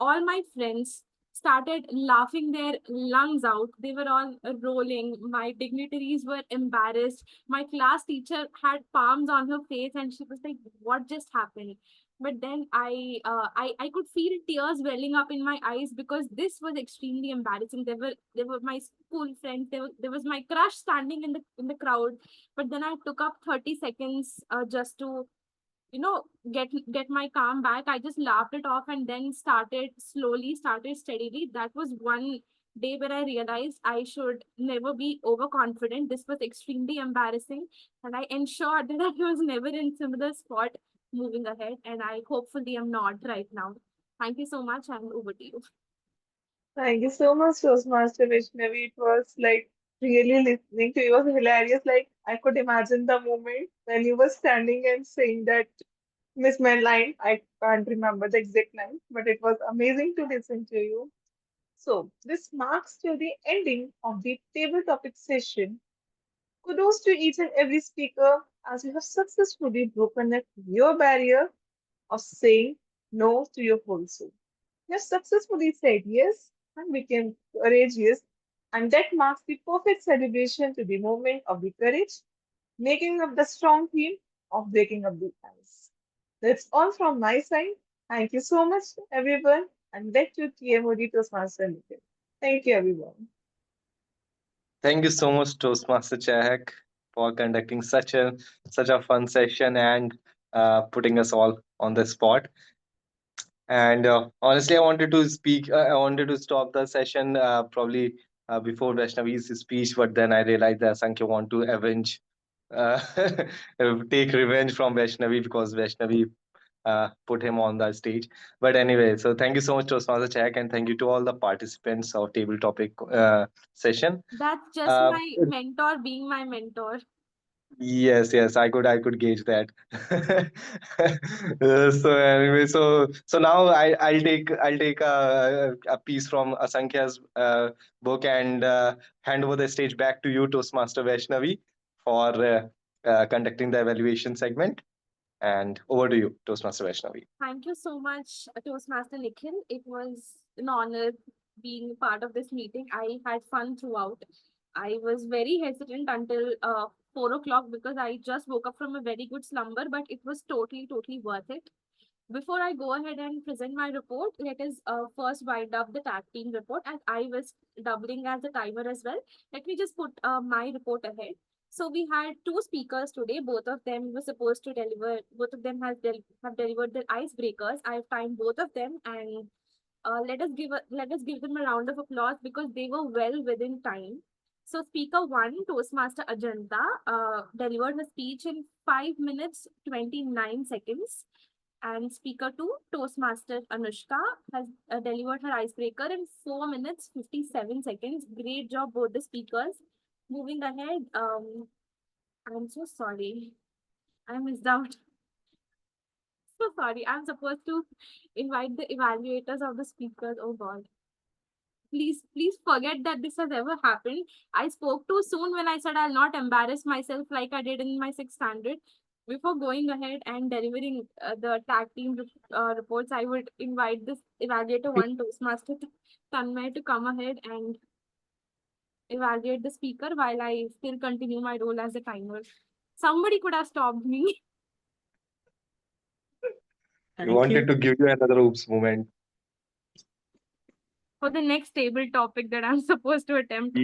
All my friends started laughing their lungs out. They were all rolling. My dignitaries were embarrassed. My class teacher had palms on her face and she was like, "What just happened?" But then I could feel tears welling up in my eyes, because this was extremely embarrassing. There were my school friends. There was my crush standing in the crowd. But then I took up 30 seconds just to get my calm back. I just laughed it off and then started steadily. That was one day where I realized I should never be overconfident. This was extremely embarrassing, and I ensured that I was never in similar spot moving ahead, and I hopefully am not right now. Thank you so much, and over to you. Thank you so much, Toastmaster Vaishnavi. It was like really listening to you was hilarious. Like I could imagine the moment when you were standing and saying that mismeant line. I can't remember the exact line, but it was amazing to listen to you. So this marks to the ending of the table topic session. Kudos to each and every speaker as you have successfully broken your barrier of saying no to your whole soul. You have successfully said yes and became courageous, and that marks the perfect celebration to the moment of the courage, making up the strong theme of breaking up the ice. That's all from my side. Thank you so much, everyone, and back to TMOD Toastmaster Nikhil. Thank you, everyone. Thank you so much, Toastmaster Chahak, for conducting such a fun session and putting us all on the spot. And honestly, I wanted to speak. I wanted to stop the session probably before Vaishnavi's speech, but then I realized that Sankhya want to avenge, uh, take revenge from Vaishnavi because Vaishnavi put him on the stage. But anyway, so thank you so much, Toastmaster Chak, and thank you to all the participants of table topic session. That's just Uh, my mentor being my mentor. yes, I could gauge that. So anyway, so now I'll take a piece from Asankya's book and hand over the stage back to you, Toastmaster Vaishnavi, for conducting the evaluation segment. And over to you, Toastmaster Vaishnavi. Thank you so much, Toastmaster Nikhil. It was an honor being part of this meeting. I had fun throughout. I was very hesitant until 4 o'clock because I just woke up from a very good slumber, but it was totally worth it. Before I go ahead and present my report, let us first wind up the tag team report, and I was doubling as the timer as well. Let me just put my report ahead. So we had two speakers today. Both of them were supposed to deliver. Both of them have delivered their icebreakers. I have timed both of them, and let us give them a round of applause because they were well within time. So speaker one, Toastmaster Ajanta, delivered her speech in 5 minutes 29 seconds. And speaker two, Toastmaster Anushka, has delivered her icebreaker in 4 minutes 57 seconds. Great job, both the speakers. Moving ahead, I'm so sorry. I missed out. So sorry. I'm supposed to invite the evaluators of the speakers. Oh God. Please forget that this has ever happened. I spoke too soon when I said I'll not embarrass myself like I did in my 6th standard. Before going ahead and delivering the tag team reports, I would invite this evaluator one, Toastmaster Tanmay, to come ahead and evaluate the speaker while I still continue my role as a timer. Somebody could have stopped me. We wanted to give you another oops moment. For the next table topic that I'm supposed to attempt.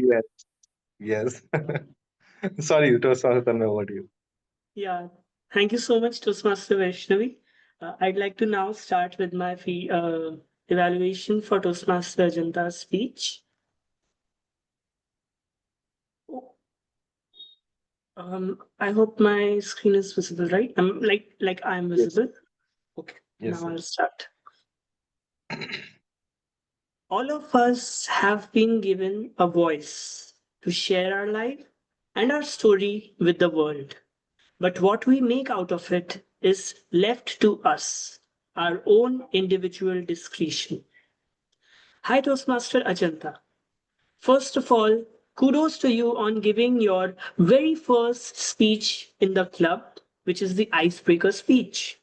Yes. Sorry, Toastmaster Tanmay, over to you. Yeah, thank you so much, Toastmaster Vaishnavi. I'd like to now start with my evaluation for Toastmaster Ajanta's speech. I hope my screen is visible, right? I'm like I'm visible. Okay, Yes, now sir. I'll start. All of us have been given a voice to share our life and our story with the world. But what we make out of it is left to us, our own individual discretion. Hi, Toastmaster Ajanta. First of all, kudos to you on giving your very first speech in the club, which is the icebreaker speech.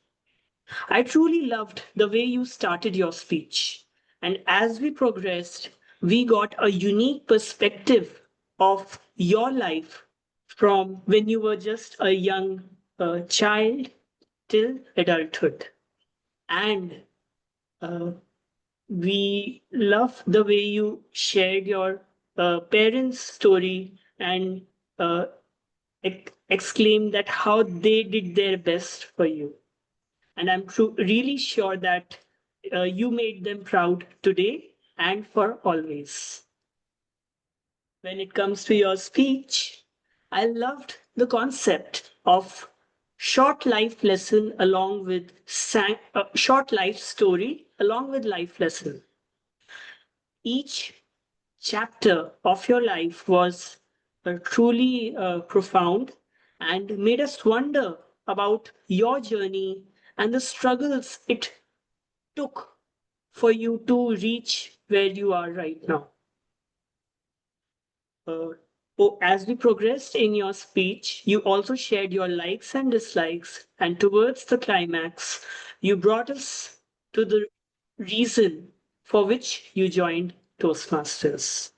I truly loved the way you started your speech. And as we progressed, we got a unique perspective of your life from when you were just a young child till adulthood. And we love the way you shared your parents' story and exclaimed that how they did their best for you. And I'm really sure that you made them proud today and for always. When it comes to your speech, I loved the concept of short life lesson along with short life story along with life lesson. each chapter of your life was truly profound and made us wonder about your journey and the struggles it took for you to reach where you are right now. As we progressed in your speech, you also shared your likes and dislikes, and towards the climax, you brought us to the reason for which you joined Toastmasters.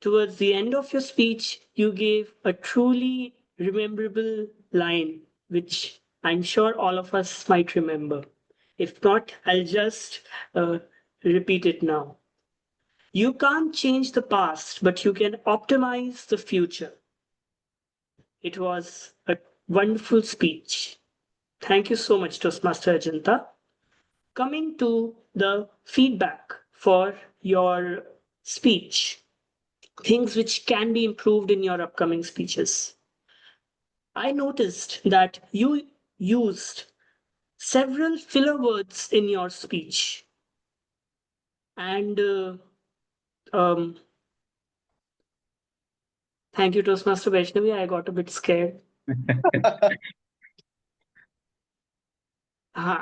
Towards the end of your speech, you gave a truly rememberable line, which I'm sure all of us might remember. If not, I'll just repeat it now. You can't change the past, but you can optimize the future. It was a wonderful speech. Thank you so much, Toastmaster Ajanta. Coming to the feedback for your speech, things which can be improved in your upcoming speeches. I noticed that you used several filler words in your speech. And thank you, Toastmaster Vaishnavi. I got a bit scared.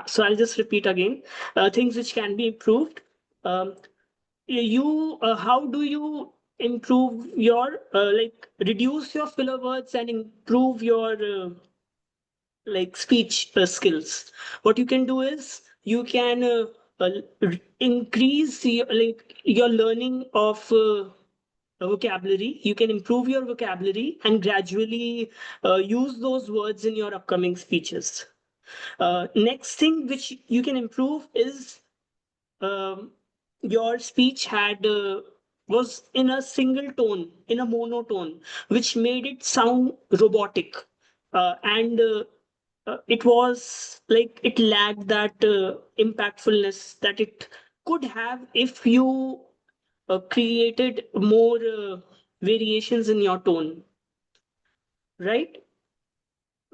So I'll just repeat again. Things which can be improved. How do you improve your reduce your filler words and improve your speech skills? What you can do is you can increase your learning of vocabulary. You can improve your vocabulary and gradually use those words in your upcoming speeches. Next thing which you can improve is your speech was in a single tone, in a monotone, which made it sound robotic, and it was like it lacked that impactfulness that it could have if you created more variations in your tone, right?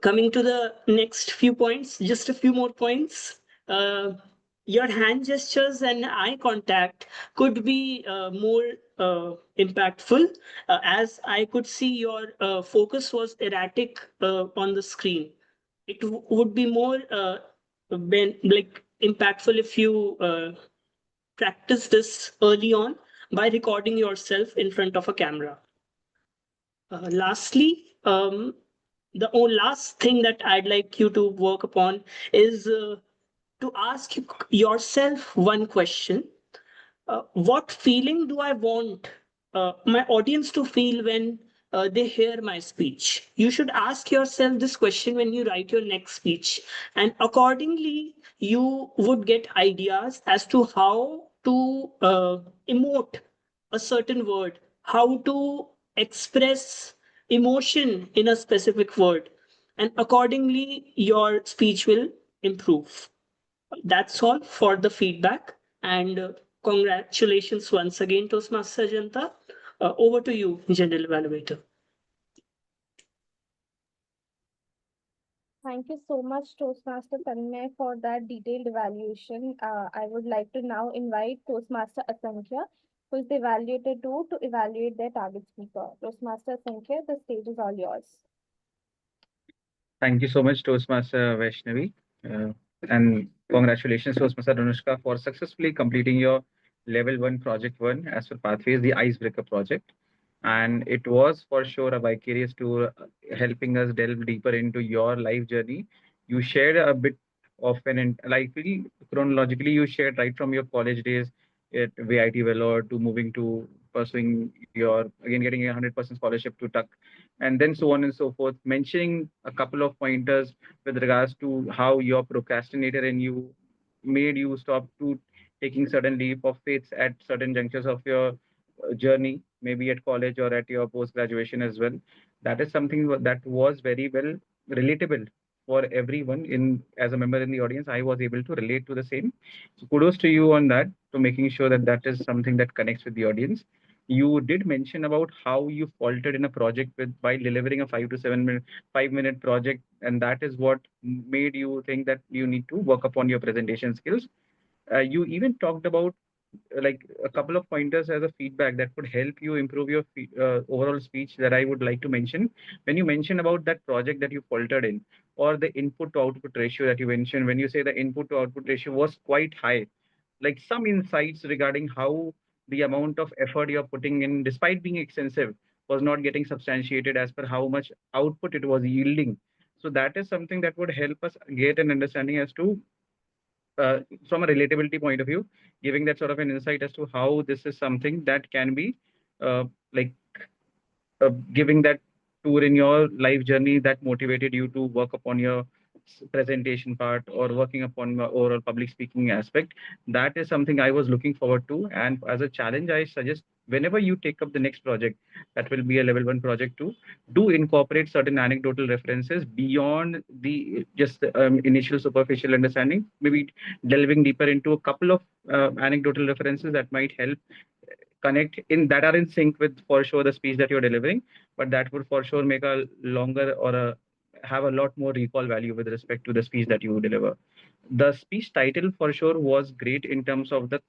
Coming to the next few points, just a few more points. Your hand gestures and eye contact could be more impactful, as I could see your focus was erratic on the screen. It would be more impactful if you practice this early on by recording yourself in front of a camera. Lastly, the last thing that I'd like you to work upon is to ask yourself one question. What feeling do I want my audience to feel when they hear my speech? You should ask yourself this question when you write your next speech. And accordingly, you would get ideas as to how to emote a certain word, how to express emotion in a specific word. And accordingly, your speech will improve. That's all for the feedback. And congratulations once again, Toastmaster Ajanta. Over to you, General Evaluator. Thank you so much, Toastmaster Tanmay, for that detailed evaluation. I would like to now invite Toastmaster Asankhya, who is the evaluator too, to evaluate their target speaker. Toastmaster Asankhya, the stage is all yours. Thank you so much, Toastmaster Vaishnavi. And congratulations, Toastmaster Anushka, for successfully completing your level 1 project 1 as per Pathways, the Icebreaker project. And it was for sure a vicarious tour helping us delve deeper into your life journey. You shared a bit of chronologically, you shared right from your college days at VIT Vellore to moving to pursuing your, again, getting a 100% scholarship to Tuck, and then so on and so forth, mentioning a couple of pointers with regards to how your procrastinator in you made you stop to taking certain leap of faiths at certain junctures of your journey, maybe at college or at your post graduation as well. That is something that was very well relatable for everyone. In as a member in the audience, I was able to relate to the same. So kudos to you on that, to making sure that that is something that connects with the audience. You did mention about how you faltered in a project with by delivering a 5-minute project, and that is what made you think that you need to work upon your presentation skills. You even talked about like a couple of pointers as a feedback that would help you improve your overall speech that I would like to mention. When you mention about that project that you faltered in, or the input to output ratio that you mentioned, when you say the input to output ratio was quite high, like some insights regarding how the amount of effort you're putting in, despite being extensive, was not getting substantiated as per how much output it was yielding. So that is something that would help us get an understanding as to from a relatability point of view, giving that sort of an insight as to how this is something that can be uh, like giving that tour in your life journey that motivated you to work upon your presentation part or working upon my overall public speaking aspect. That is something I was looking forward to. And as a challenge, I suggest whenever you take up the next project, that will be a level 1 project too, do incorporate certain anecdotal references beyond the just initial superficial understanding, maybe delving deeper into a couple of anecdotal references that might help connect in that are in sync with for sure the speech that you're delivering, but that would for sure make a longer or a have a lot more recall value with respect to the speech that you deliver. The speech title for sure was great in terms of the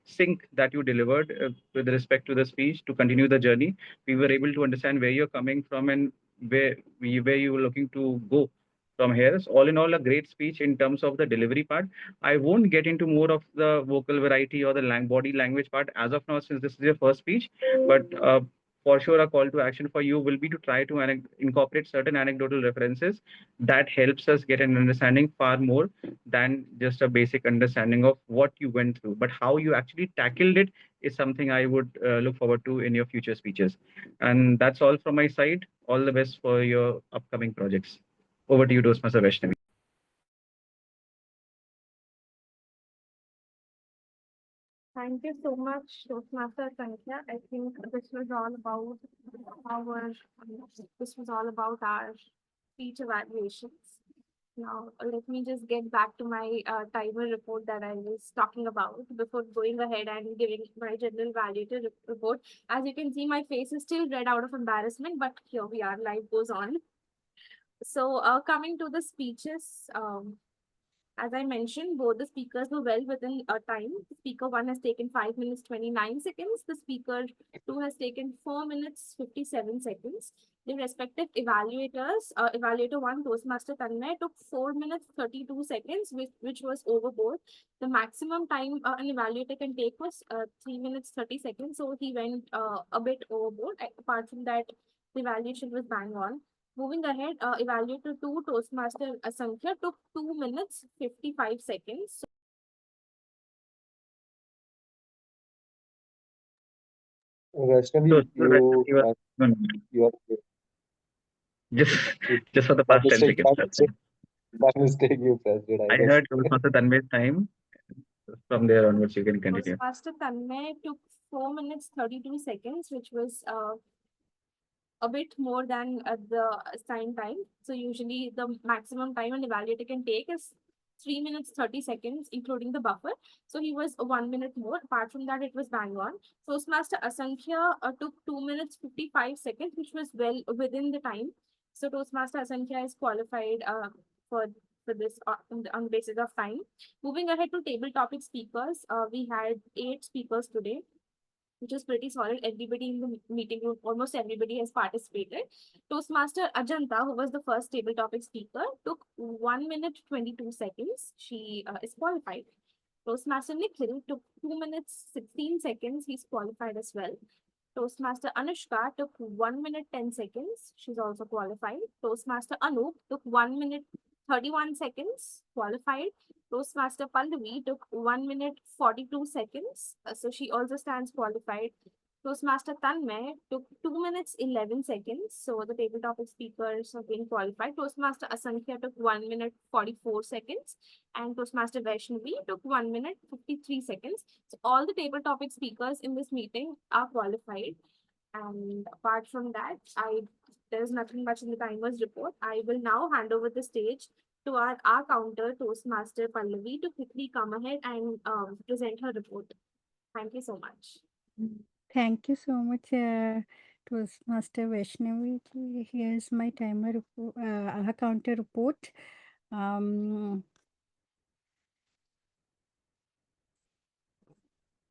sync that you delivered with respect to the speech to continue the journey. We were able to understand where you're coming from and where you were looking to go from here. So all in all, a great speech in terms of the delivery part. I won't get into more of the vocal variety or the body language part as of now, since this is your first speech. But for sure, a call to action for you will be to try to incorporate certain anecdotal references that helps us get an understanding far more than just a basic understanding of what you went through. But how you actually tackled it is something I would look forward to in your future speeches. And that's all from my side. All the best for your upcoming projects. Over to you, Toastmaster Vaishnavi. Thank you so much, Toastmaster Sankhya. I think this was all about our speech evaluations. Now, let me just get back to my timer report that I was talking about before going ahead and giving my general evaluator report. As you can see, my face is still red out of embarrassment, but here we are, life goes on. So, coming to the speeches, as I mentioned, both the speakers were well within a time. Speaker 1 has taken 5 minutes 29 seconds. The speaker 2 has taken 4 minutes 57 seconds. The respective evaluators, evaluator 1, Toastmaster Tanmay, took 4 minutes 32 seconds, which was overboard. The maximum time an evaluator can take was 3 minutes 30 seconds. So he went a bit overboard. Apart from that, the evaluation was bang on. Moving ahead, evaluator 2, Toastmaster Asankhya, took 2 minutes 55 seconds. Vaishnavi, you are just for the past 10 seconds. That mistake you pressed it. I heard Toastmaster Tanmay's time. From there onwards, you can continue. Toastmaster Tanmay took 4 minutes 32 seconds, which was a bit more than the assigned time. So usually the maximum time an evaluator can take is 3 minutes 30 seconds, including the buffer. So he was 1 minute more. Apart from that, it was bang on. Toastmaster Asankhya took 2 minutes 55 seconds, which was well within the time. So Toastmaster Asankhya is qualified for this on the basis of time. Moving ahead to table topic speakers, we had 8 speakers today, which is pretty solid. Everybody in the meeting room, almost everybody has participated. Toastmaster Ajanta, who was the first table topic speaker, took 1 minute 22 seconds. She is qualified. Toastmaster Nikhil took 2 minutes 16 seconds. He's qualified as well. Toastmaster Anushka took 1 minute 10 seconds. She's also qualified. Toastmaster Anup took 1 minute 31 seconds, qualified. Toastmaster Pallavi took 1 minute 42 seconds. So she also stands qualified. Toastmaster Tanmay took 2 minutes 11 seconds. So the table topic speakers have been qualified. Toastmaster Asankhya took 1 minute 44 seconds. And Toastmaster Vaishnavi took 1 minute 53 seconds. So all the table topic speakers in this meeting are qualified. And apart from that, there's nothing much in the timer's report. I will now hand over the stage to our counter, Toastmaster Pallavi, to quickly come ahead and present her report. Thank you so much. Thank you so much, Toastmaster Vaishnavi. Here's my timer report, our counter report.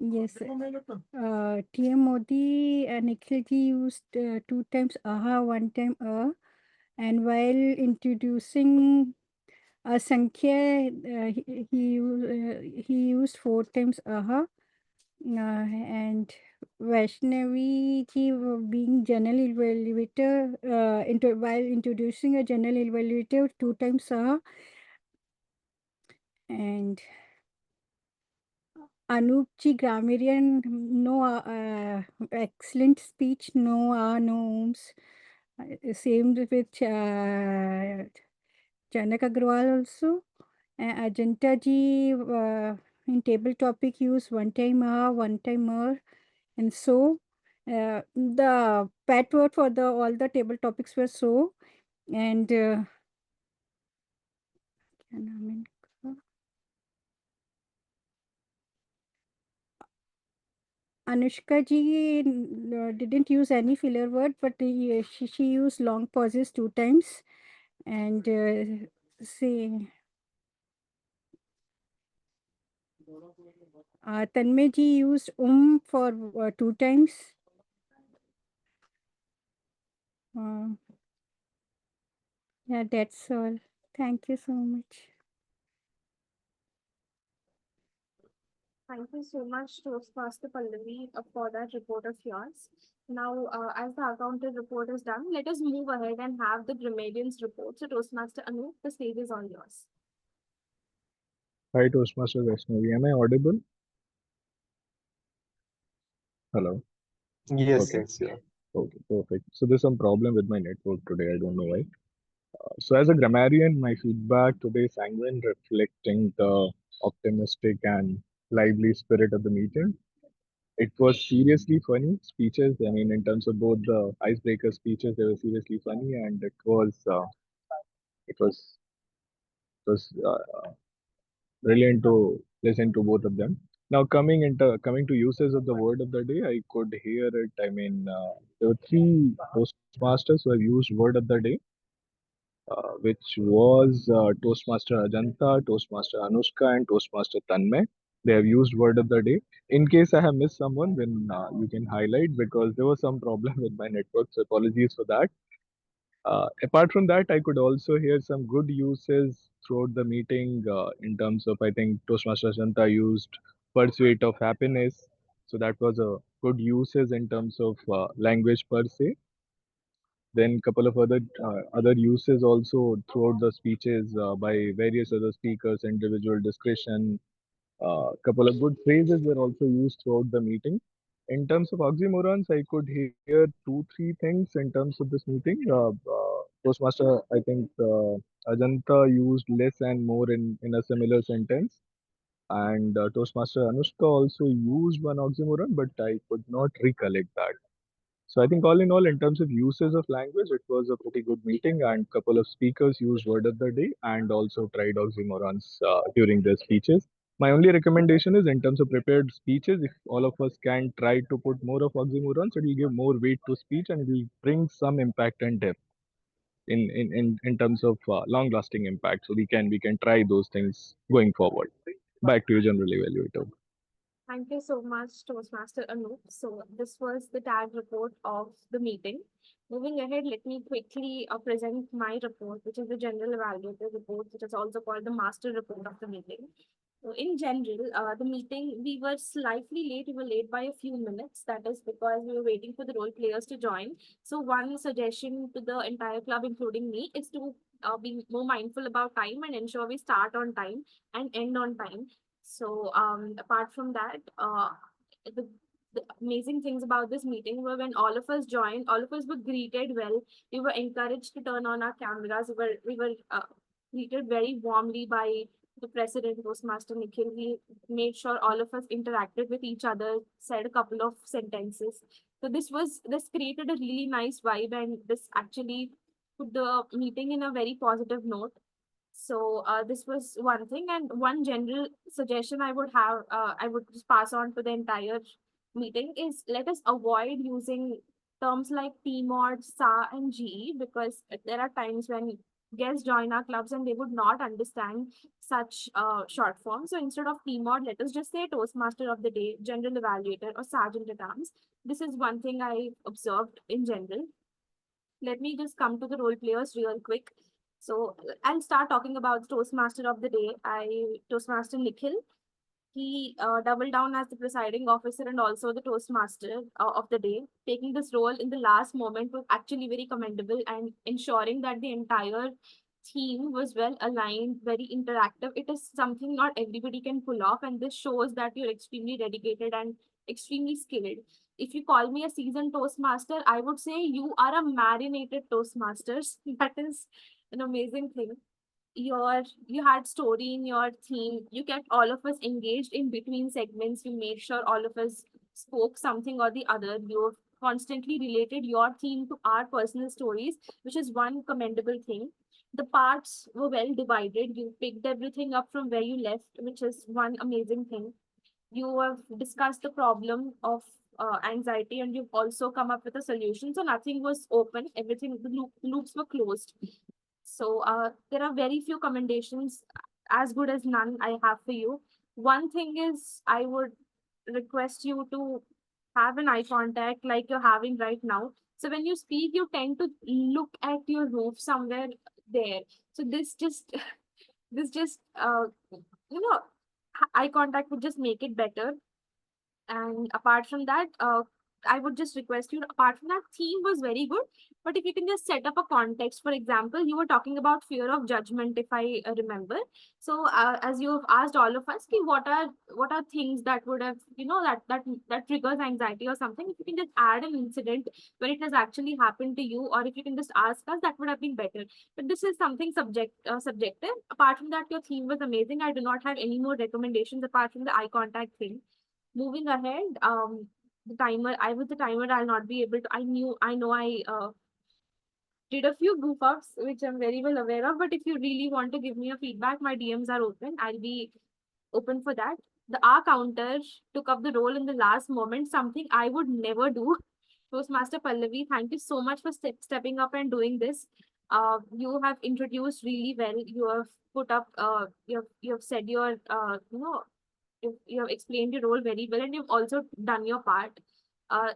Yes. TM Modi and Nikhil ji used 2 times aha, 1 time and while introducing Sankhya, he used 4 times aha. And Vaishnavi ji being general evaluator, while introducing a general evaluator 2 times and Anup ji grammarian, no excellent speech, no no ohms. Same with Chanak Agrawal also. Ajanta ji in table topic use 1 time 1 time and so the pet word for the all the table topics were so and क्या नाम है इनका? Anushka ji didn't use any filler word, but she used long pauses 2 times and say Tanmay ji used for 2 times. Yeah, that's all. Thank you so much. Thank you so much, Toastmaster Pallavi, for that report of yours. Now, as the accounted report is done, let us move ahead and have the grammarian's report. So, Toastmaster Anu, the stage is all yours. Hi, Toastmaster Vaishnavi. Am I audible? Hello. Yes, Okay. yes, yeah. Okay, perfect. So there's some problem with my network today. I don't know why. So as a grammarian, my feedback today is sanguine, reflecting the optimistic and lively spirit of the meeting. It was seriously funny speeches. I mean, in terms of both the icebreaker speeches, they were seriously funny, and it was it was brilliant to listen to both of them. Now coming to uses of the word of the day, I could hear it. I mean, there were three Toastmasters who have used word of the day, which was Toastmaster Ajanta, Toastmaster Anushka, and Toastmaster Tanmay. They have used word of the day. In case I have missed someone, then you can highlight because there was some problem with my network. So apologies for that. Apart from that, I could also hear some good uses throughout the meeting in terms of, I think Toastmaster Ajanta used pursuit of happiness. So that was a good uses in terms of language per se. Then couple of other uses also throughout the speeches by various other speakers, individual discretion. Couple of good phrases were also used throughout the meeting. In terms of oxymorons, I could hear 2, 3 things in terms of this meeting. Toastmaster, I think Ajanta used less and more in a similar sentence. And Toastmaster Anushka also used one oxymoron, but I could not recollect that. So I think all in all, in terms of uses of language, it was a pretty good meeting, and couple of speakers used word of the day and also tried oxymorons during their speeches. My only recommendation is in terms of prepared speeches, if all of us can try to put more of oxymorons, it will give more weight to speech and it will bring some impact and depth in terms of long-lasting impact. So we can try those things going forward. Back to you, General Evaluator. Thank you so much, Toastmaster Anup. So this was the tag report of the meeting. Moving ahead, let me quickly present my report, which is the general evaluator report, which is also called the master report of the meeting. So in general, the meeting, we were slightly late. We were late by a few minutes. That is because we were waiting for the role players to join. So one suggestion to the entire club, including me, is to be more mindful about time and ensure we start on time and end on time. So apart from that, the, the amazing things about this meeting were when all of us joined, all of us were greeted well. We were encouraged to turn on our cameras. We were greeted very warmly by the president, Toastmaster Nikhil. We made sure all of us interacted with each other, said a couple of sentences. So this created a really nice vibe, and this actually put the meeting in a very positive note. So this was one thing, and one general suggestion I would have, I would just pass on to the entire meeting is let us avoid using terms like PMOD, SA, and GE because there are times when guests join our clubs and they would not understand such short form. So instead of PMOD, let us just say Toastmaster of the Day, General Evaluator, or Sergeant at Arms. This is one thing I observed in general. Let me just come to the role players real quick. So I'll start talking about Toastmaster of the Day. Toastmaster Nikhil. He doubled down as the presiding officer and also the Toastmaster of the day. Taking this role in the last moment was actually very commendable, and ensuring that the entire theme was well aligned, very interactive. It is something not everybody can pull off, and this shows that you're extremely dedicated and extremely skilled. If you call me a seasoned Toastmaster, I would say you are a marinated Toastmasters. That is an amazing thing. You had story in your theme. You kept all of us engaged in between segments. You made sure all of us spoke something or the other. You constantly related your theme to our personal stories, which is one commendable thing. The parts were well divided. You picked everything up from where you left, which is one amazing thing. You have discussed the problem of anxiety, and you've also come up with a solution. So nothing was open. Everything, loops were closed. So there are very few commendations, as good as none, I have for you. One thing is, I would request you to have an eye contact like you're having right now. So when you speak, you tend to look at your roof somewhere there. So this just, this just, eye contact would just make it better. And apart from that, I would just request you, apart from that, theme was very good. But if you can just set up a context, for example, you were talking about fear of judgment, if I remember. So as you have asked all of us, what are things that would have, that triggers anxiety or something, if you can just add an incident when it has actually happened to you, or if you can just ask us, that would have been better. But this is something subjective. Apart from that, your theme was amazing. I do not have any more recommendations apart from the eye contact thing. Moving ahead, the timer, I was the timer, I'll not be able to, I know I did a few goof ups, which I'm very well aware of, but if you really want to give me a feedback, my DMs are open. I'll be open for that. The R counter took up the role in the last moment, something I would never do. Toastmaster Pallavi, thank you so much for stepping up and doing this. You have introduced really well. You have put up, you have said your, you have explained your role very well, and you've also done your part. I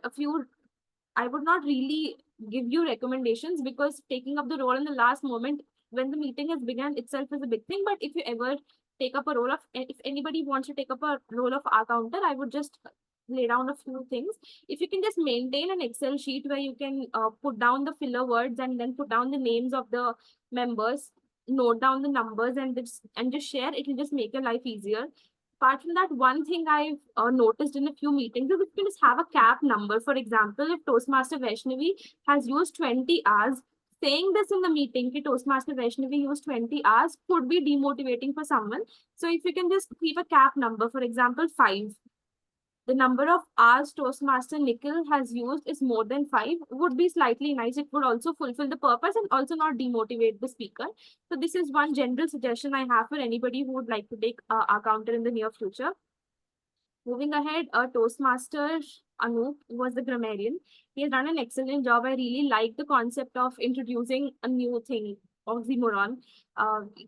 would not really give you recommendations, because taking up the role in the last moment when the meeting has begun itself is a big thing. But if you ever take up a role of, if anybody wants to take up a role of R counter, I would just lay down a few things. If you can just maintain an Excel sheet where you can put down the filler words and then put down the names of the members, note down the numbers, and just share, it will just make your life easier. Apart from that, one thing I've noticed in a few meetings is if you can just have a cap number. For example, if Toastmaster Vaishnavi has used 20 hours, saying this in the meeting, that Toastmaster Vaishnavi used 20 hours could be demotivating for someone. So if you can just keep a cap number, for example, 5. The number of hours Toastmaster Nikhil has used is more than 5, would be slightly nice. It would also fulfill the purpose and also not demotivate the speaker. So this is one general suggestion I have for anybody who would like to take our counter in the near future. Moving ahead, Toastmaster Anup was the grammarian. He has done an excellent job. I really like the concept of introducing a new thing, oxymoron.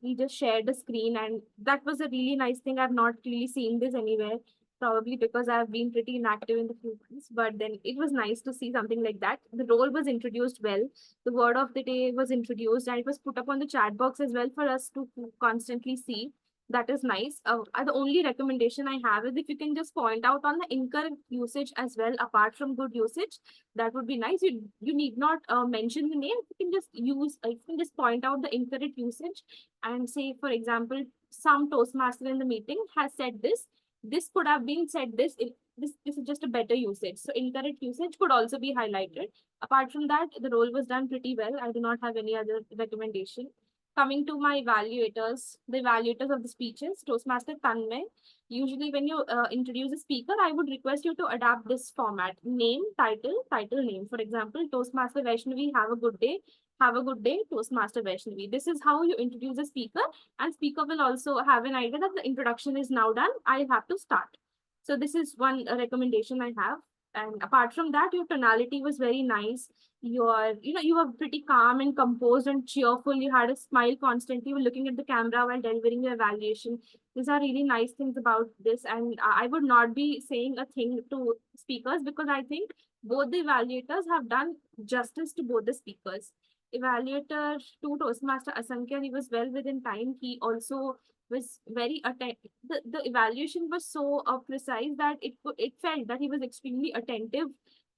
He just shared the screen, and that was a really nice thing. I've not really seen this anywhere, probably because I've been pretty inactive in the few months, but then it was nice to see something like that. The role was introduced well. The word of the day was introduced, and it was put up on the chat box as well for us to constantly see. That is nice. The only recommendation I have is if you can just point out on the incorrect usage as well, apart from good usage, that would be nice. You need not mention the name. You can just you can just point out the incorrect usage and say, for example, some Toastmaster in the meeting has said this. This could have been said this. This is just a better usage. So incorrect usage could also be highlighted. Apart from that, the role was done pretty well. I do not have any other recommendation. Coming to my evaluators, the evaluators of the speeches, Toastmaster Tanmay. Usually when you introduce a speaker, I would request you to adapt this format: name, title, title, name. For example, Toastmaster Vaishnavi, have a good day. Have a good day, Toastmaster Vaishnavi. This is how you introduce a speaker, and speaker will also have an idea that the introduction is now done. I have to start. So this is one recommendation I have. And apart from that, your tonality was very nice. You were pretty calm and composed and cheerful. You had a smile constantly. You were looking at the camera while delivering your evaluation. These are really nice things about this. And I would not be saying a thing to speakers, because I think both the evaluators have done justice to both the speakers. Evaluator to Toastmaster Asankhya, he was well within time. He also was very attentive. The evaluation was so precise that it felt that he was extremely attentive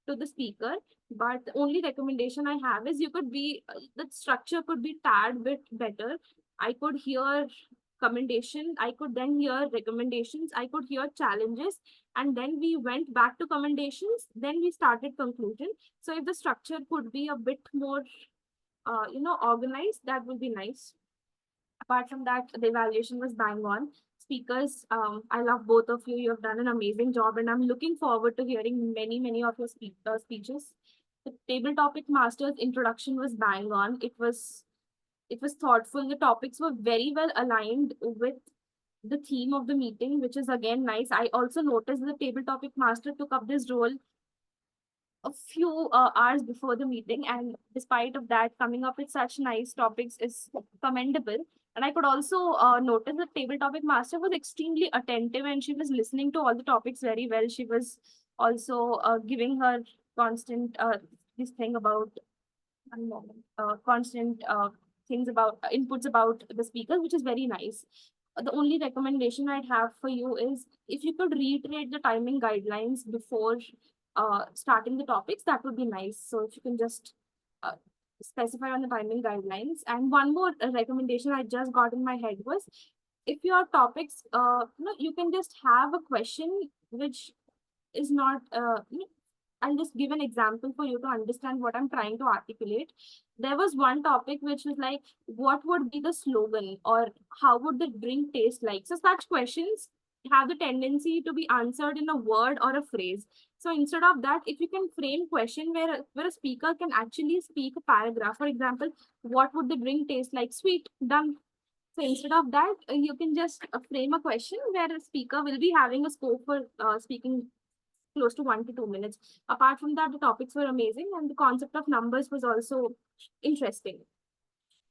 to the speaker. But the only recommendation I have is you could be the structure could be tad bit better. I could hear commendation, I could then hear recommendations, I could hear challenges, and then we went back to commendations, then we started conclusion. So if the structure could be a bit more organized, that would be nice. Apart from that, the evaluation was bang on. Speakers, I love both of you. You have done an amazing job, and I'm looking forward to hearing many of your speeches. The table topic master's introduction was bang on. It was thoughtful. The topics were very well aligned with the theme of the meeting, which is again nice. I also noticed the table topic master took up this role a few hours before the meeting, and despite of that, coming up with such nice topics is commendable. And I could also notice that table topic master was extremely attentive, and she was listening to all the topics very well. She was also giving her constant this thing about one moment, constant things about inputs about the speaker, which is very nice. The only recommendation I'd have for you is if you could reiterate the timing guidelines before starting the topics, that would be nice. So if you can just specify on the timing guidelines. And one more recommendation I just got in my head was, if your topics, you can just have a question which is not, I'll just give an example for you to understand what I'm trying to articulate. There was one topic which was like, what would be the slogan, or how would the drink taste like? So such questions have the tendency to be answered in a word or a phrase. So instead of that, if you can frame question where a speaker can actually speak a paragraph, for example, what would the drink taste like? Sweet, done. So instead of that, you can just frame a question where a speaker will be having a scope for speaking close to 1 to 2 minutes. Apart from that, the topics were amazing, and the concept of numbers was also interesting.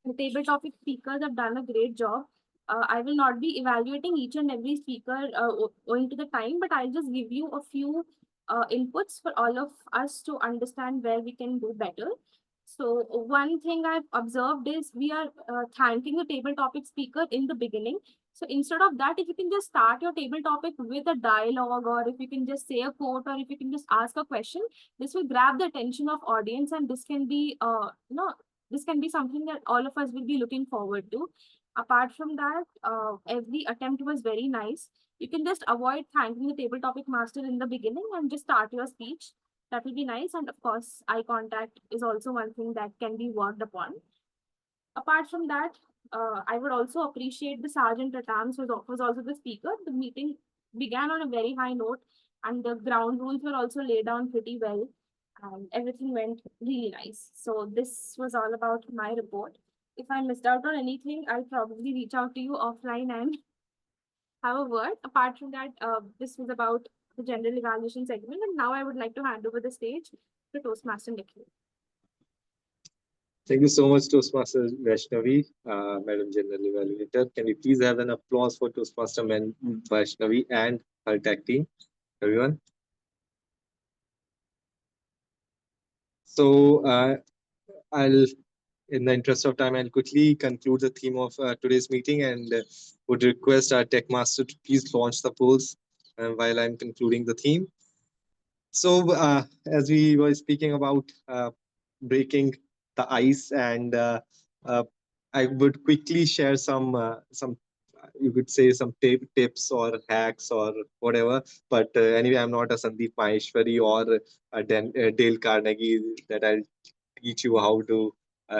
The table topic speakers have done a great job. I will not be evaluating each and every speaker owing to the time, but I'll just give you a few inputs for all of us to understand where we can do better. So one thing I've observed is we are thanking the table topic speaker in the beginning. So instead of that, if you can just start your table topic with a dialogue, or if you can just say a quote, or if you can just ask a question, this will grab the attention of audience, and this can be this can be something that all of us will be looking forward to. Apart from that, every attempt was very nice. You can just avoid thanking the table topic master in the beginning and just start your speech. That will be nice. And of course, eye contact is also one thing that can be worked upon. Apart from that, I would also appreciate the Sergeant at Arms was also the speaker. The meeting began on a very high note, and the ground rules were also laid down pretty well, and everything went really nice. So this was all about my report. If I missed out on anything, I'll probably reach out to you offline and have a word. Apart from that, this was about the general evaluation segment, and now I would like to hand over the stage to Toastmaster Nikhil. Thank you so much, Toastmaster Vaishnavi, Madam General Evaluator. Can we please have an applause for Toastmaster Vaishnavi and her tag team, everyone? So I'll, in the interest of time, I'll quickly conclude the theme of today's meeting, and would request our tech master to please launch the polls while I'm concluding the theme. So as we were speaking about breaking the ice, and I would quickly share some you could say some tips or hacks or whatever. But anyway, I'm not a Sandeep Maheshwari or a Dale Carnegie that I'll teach you how to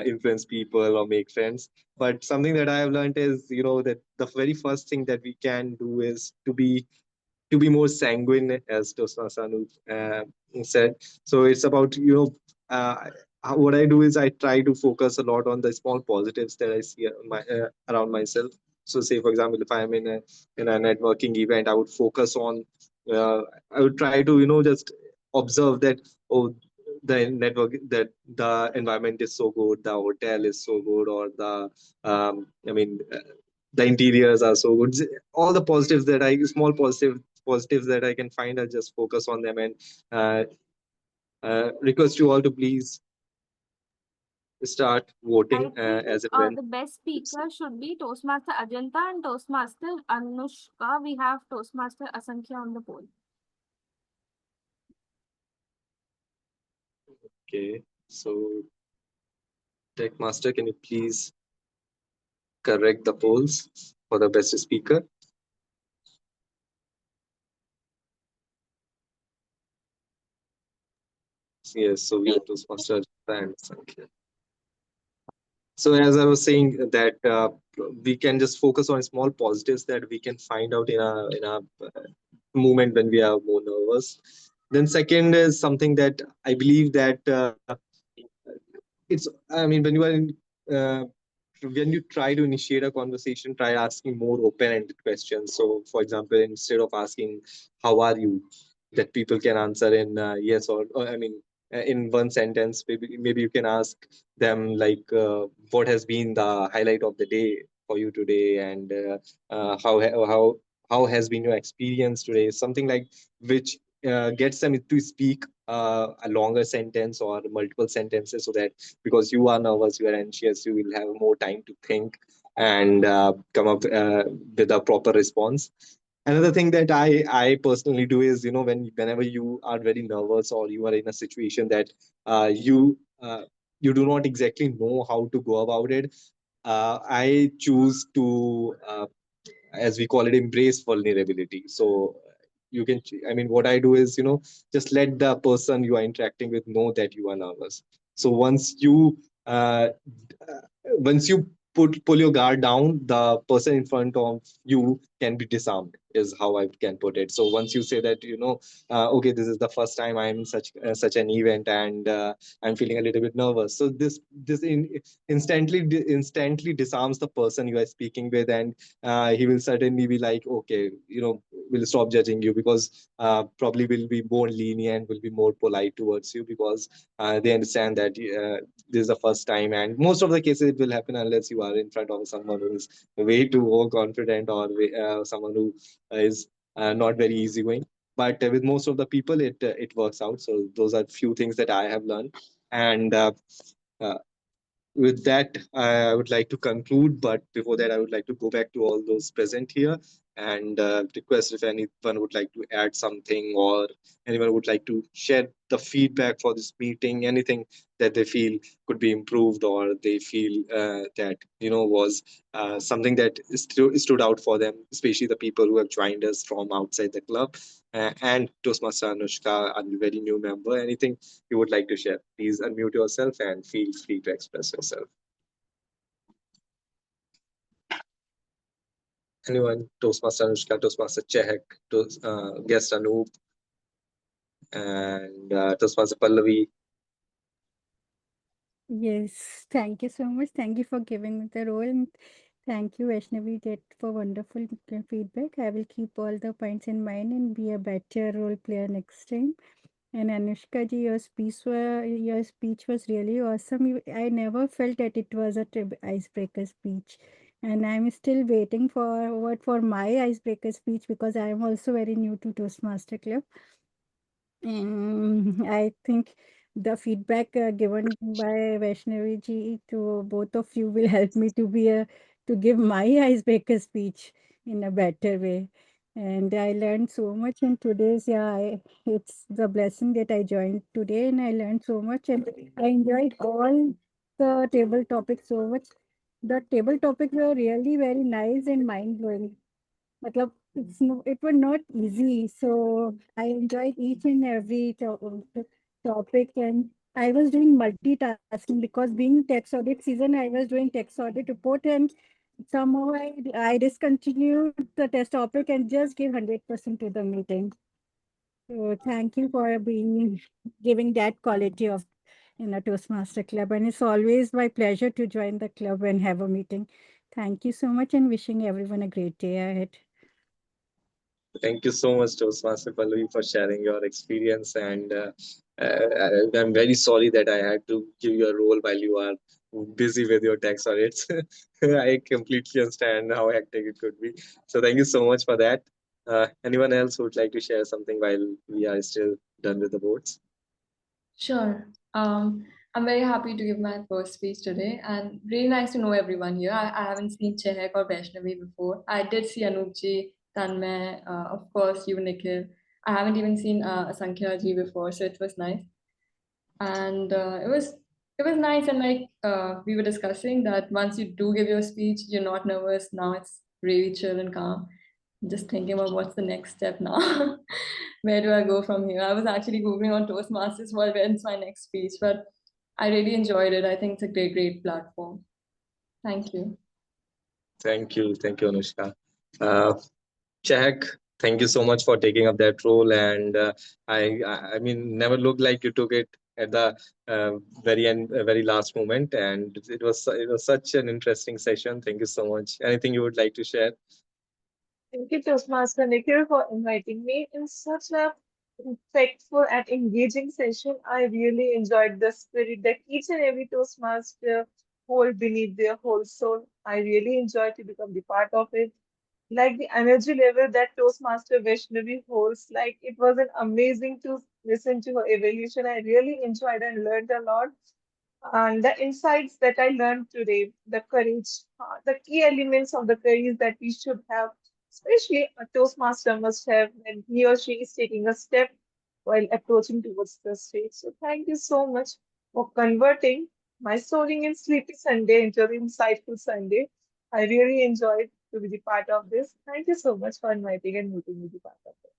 influence people or make friends. But something that I have learned is, that the very first thing that we can do is to be more sanguine, as Toastmaster said. So it's about, what I do is I try to focus a lot on the small positives that I see around myself. So say, for example, if I'm in a networking event, I would focus on, I would try to, just observe that, oh, the network, that the environment is so good, the hotel is so good, or the interiors are so good. All the positives that I small positives that I can find, I just focus on them, and uh, request you all to please start voting I think as and when. the best speaker should be Toastmaster Ajanta and Toastmaster Anushka. We have Toastmaster Asankhya on the poll. Okay, so Tech Master, can you please correct the polls for the best speaker? Yes, so we have Toastmaster and Sankhya. So as I was saying that we can just focus on small positives that we can find out in a moment when we are more nervous. Then second is something that I believe that it's I mean uh, when you try to initiate a conversation, try asking more open-ended questions. So for example, instead of asking how are you, that people can answer in yes or in one sentence, maybe you can ask them like what has been the highlight of the day for you today, and how has been your experience today, something like which gets them to speak a longer sentence or multiple sentences, so that because you are nervous, you are anxious, you will have more time to think and come up with a proper response. Another thing that I personally do is, whenever you are very nervous or you are in a situation that you do not exactly know how to go about it, I choose to as we call it, embrace vulnerability. So what I do is, just let the person you are interacting with know that you are nervous. So uh, once you pull your guard down, the person in front of you can be disarmed, is how I can put it. So once you say that, okay, this is the first time I'm in such an event, and I'm feeling a little bit nervous, so instantly disarms the person you are speaking with, and he will certainly be like, okay, will stop judging you, because probably will be more lenient, will be more polite towards you, because they understand that this is the first time, and most of the cases it will happen unless you are in front of someone who is way too overconfident, or someone who is not very easygoing. But with most of the people, it works out. So those are few things that I have learned, and uh, with that, I would like to conclude. But before that, I would like to go back to all those present here and request if anyone would like to add something, or anyone would like to share the feedback for this meeting, anything that they feel could be improved, or they feel that was something that stood out for them, especially the people who have joined us from outside the club, and Toastmaster Anushka, a very new member. Anything you would like to share, please unmute yourself and feel free to express yourself. Anyone? Toastmaster Anushka, Toastmaster Chehek, guest Anoop, and Toastmaster Pallavi. Yes, thank you so much. Thank you for giving me the role. And thank you, Vaishnavi, that for wonderful feedback. I will keep all the points in mind and be a better role player next time. And Anushka ji, your speech was really awesome. I never felt that it was a icebreaker speech. And I'm still waiting for my icebreaker speech, because I am also very new to Toastmaster Club. I think the feedback given by Vaishnavi ji to both of you will help me to give my icebreaker speech in a better way. And I learned so much in today's, it's the blessing that I joined today, and I learned so much, and I enjoyed all the table topics so much. The table topics were really very nice and mind blowing. Matlab, it was not easy. So I enjoyed each and every topic, and I was doing multitasking, because being tax audit season, I was doing tax audit report, and somehow I discontinued the test topic and just gave 100% to the meeting. So thank you for giving that quality of in a Toastmaster club, and it's always my pleasure to join the club and have a meeting. Thank you so much, and wishing everyone a great day ahead. Thank you so much, Toastmaster Pallavi, for sharing your experience. And I'm very sorry that I had to give you a role while you are busy with your tax audits. I completely understand how hectic it could be. So thank you so much for that. Anyone else who would like to share something while we are still done with the boards? Sure. I'm very happy to give my first speech today, and really nice to know everyone here. I haven't seen Chehak or Vaishnavi before. I did see Anoopji, Tanmay, of course, you, Nikhil. I haven't even seen Asankhya ji before, so it was nice. And it was nice, and like we were discussing that once you do give your speech, you're not nervous. Now it's really chill and calm. Just thinking about what's the next step now. Where do I go from here? I was actually Googling on Toastmasters while when's my next speech, but I really enjoyed it. I think it's a great platform. Thank you. Thank you, Anushka. Chehak, thank you so much for taking up that role. And I mean, never looked like you took it at the very end, very last moment. And it was such an interesting session. Thank you so much. Anything you would like to share? Thank you, Toastmaster Nikhil, for inviting me in such a impactful and engaging session. I really enjoyed the spirit that each and every Toastmaster hold beneath their whole soul. I really enjoyed to become the part of it. Like the energy level that Toastmaster Vaishnavi holds, like it was an amazing to listen to her evolution. I really enjoyed and learned a lot. And the insights that I learned today, the courage, the key elements of the courage that we should have, especially a Toastmaster must have when he or she is taking a step while approaching towards the stage. So thank you so much for converting my soaring and sleepy Sunday into the insightful Sunday. I really enjoyed to be the part of this. Thank you so much for inviting and making me the part of it.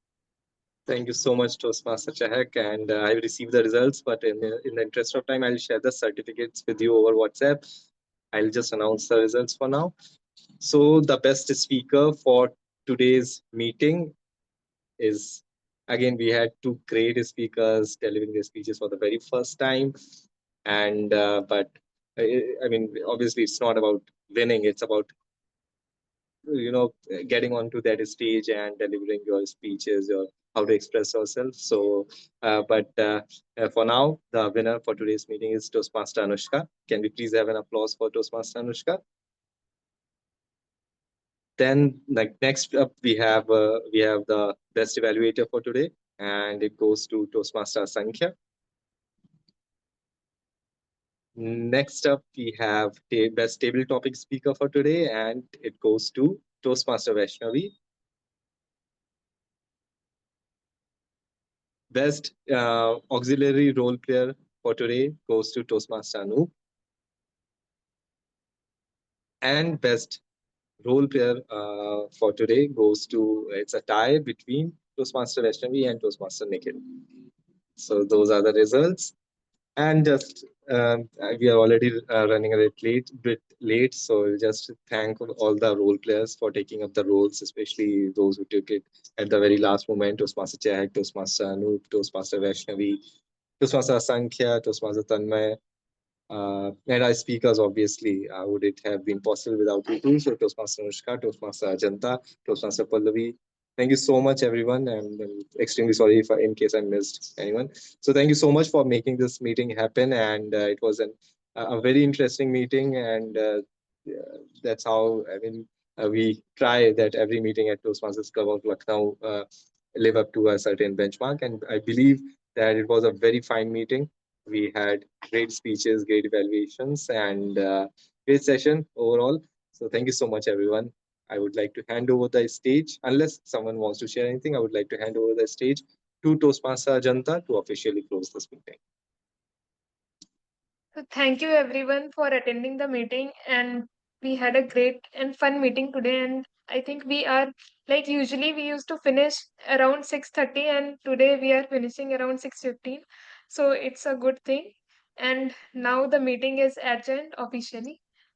Thank you so much, Toastmaster Chahak. And I received the results, but in the interest of time, I'll share the certificates with you over WhatsApp. I'll just announce the results for now. So the best speaker for today's meeting is, again, we had two great speakers delivering their speeches for the very first time. And but I mean, obviously, it's not about winning; it's about getting onto that stage and delivering your speeches or how to express yourself. So but for now, the winner for today's meeting is Toastmaster Anushka. Can we please have an applause for Toastmaster Anushka? Then, like, next up, we have the best evaluator for today, and it goes to Toastmaster Sankhya. Next up, we have the best table topic speaker for today, and it goes to Toastmaster Vaishnavi. Best auxiliary role player for today goes to Toastmaster Anoop. And best role player for today goes to, it's a tie between Toastmaster Vaishnavi and Toastmaster Nikhil. So those are the results. And just we are already running a bit late, so we'll just thank all the role players for taking up the roles, especially those who took it at the very last moment. Toastmaster Chahak, Toastmaster Anoop, Toastmaster Vaishnavi, Toastmaster Asankhya, Toastmaster Tanmay, and our speakers, obviously. Would it have been possible without you two? So Toastmaster Anushka, Toastmaster Ajanta, Toastmaster Pallavi. Thank you so much, everyone. And I'm extremely sorry if in case I missed anyone. So thank you so much for making this meeting happen. And it was a very interesting meeting. And that's how, I mean, we try that every meeting at Toastmasters Club of Lucknow live up to a certain benchmark. And I believe that it was a very fine meeting. We had great speeches, great evaluations, and great session overall. So thank you so much, everyone. I would like to hand over the stage, unless someone wants to share anything, I would like to hand over the stage to Toastmaster Ajanta to officially close this meeting. So thank you everyone for attending the meeting, and we had a great and fun meeting today. And I think we are, like, usually we used to finish around 6:30, and today we are finishing around 6:15. So it's a good thing. And now the meeting is adjourned officially.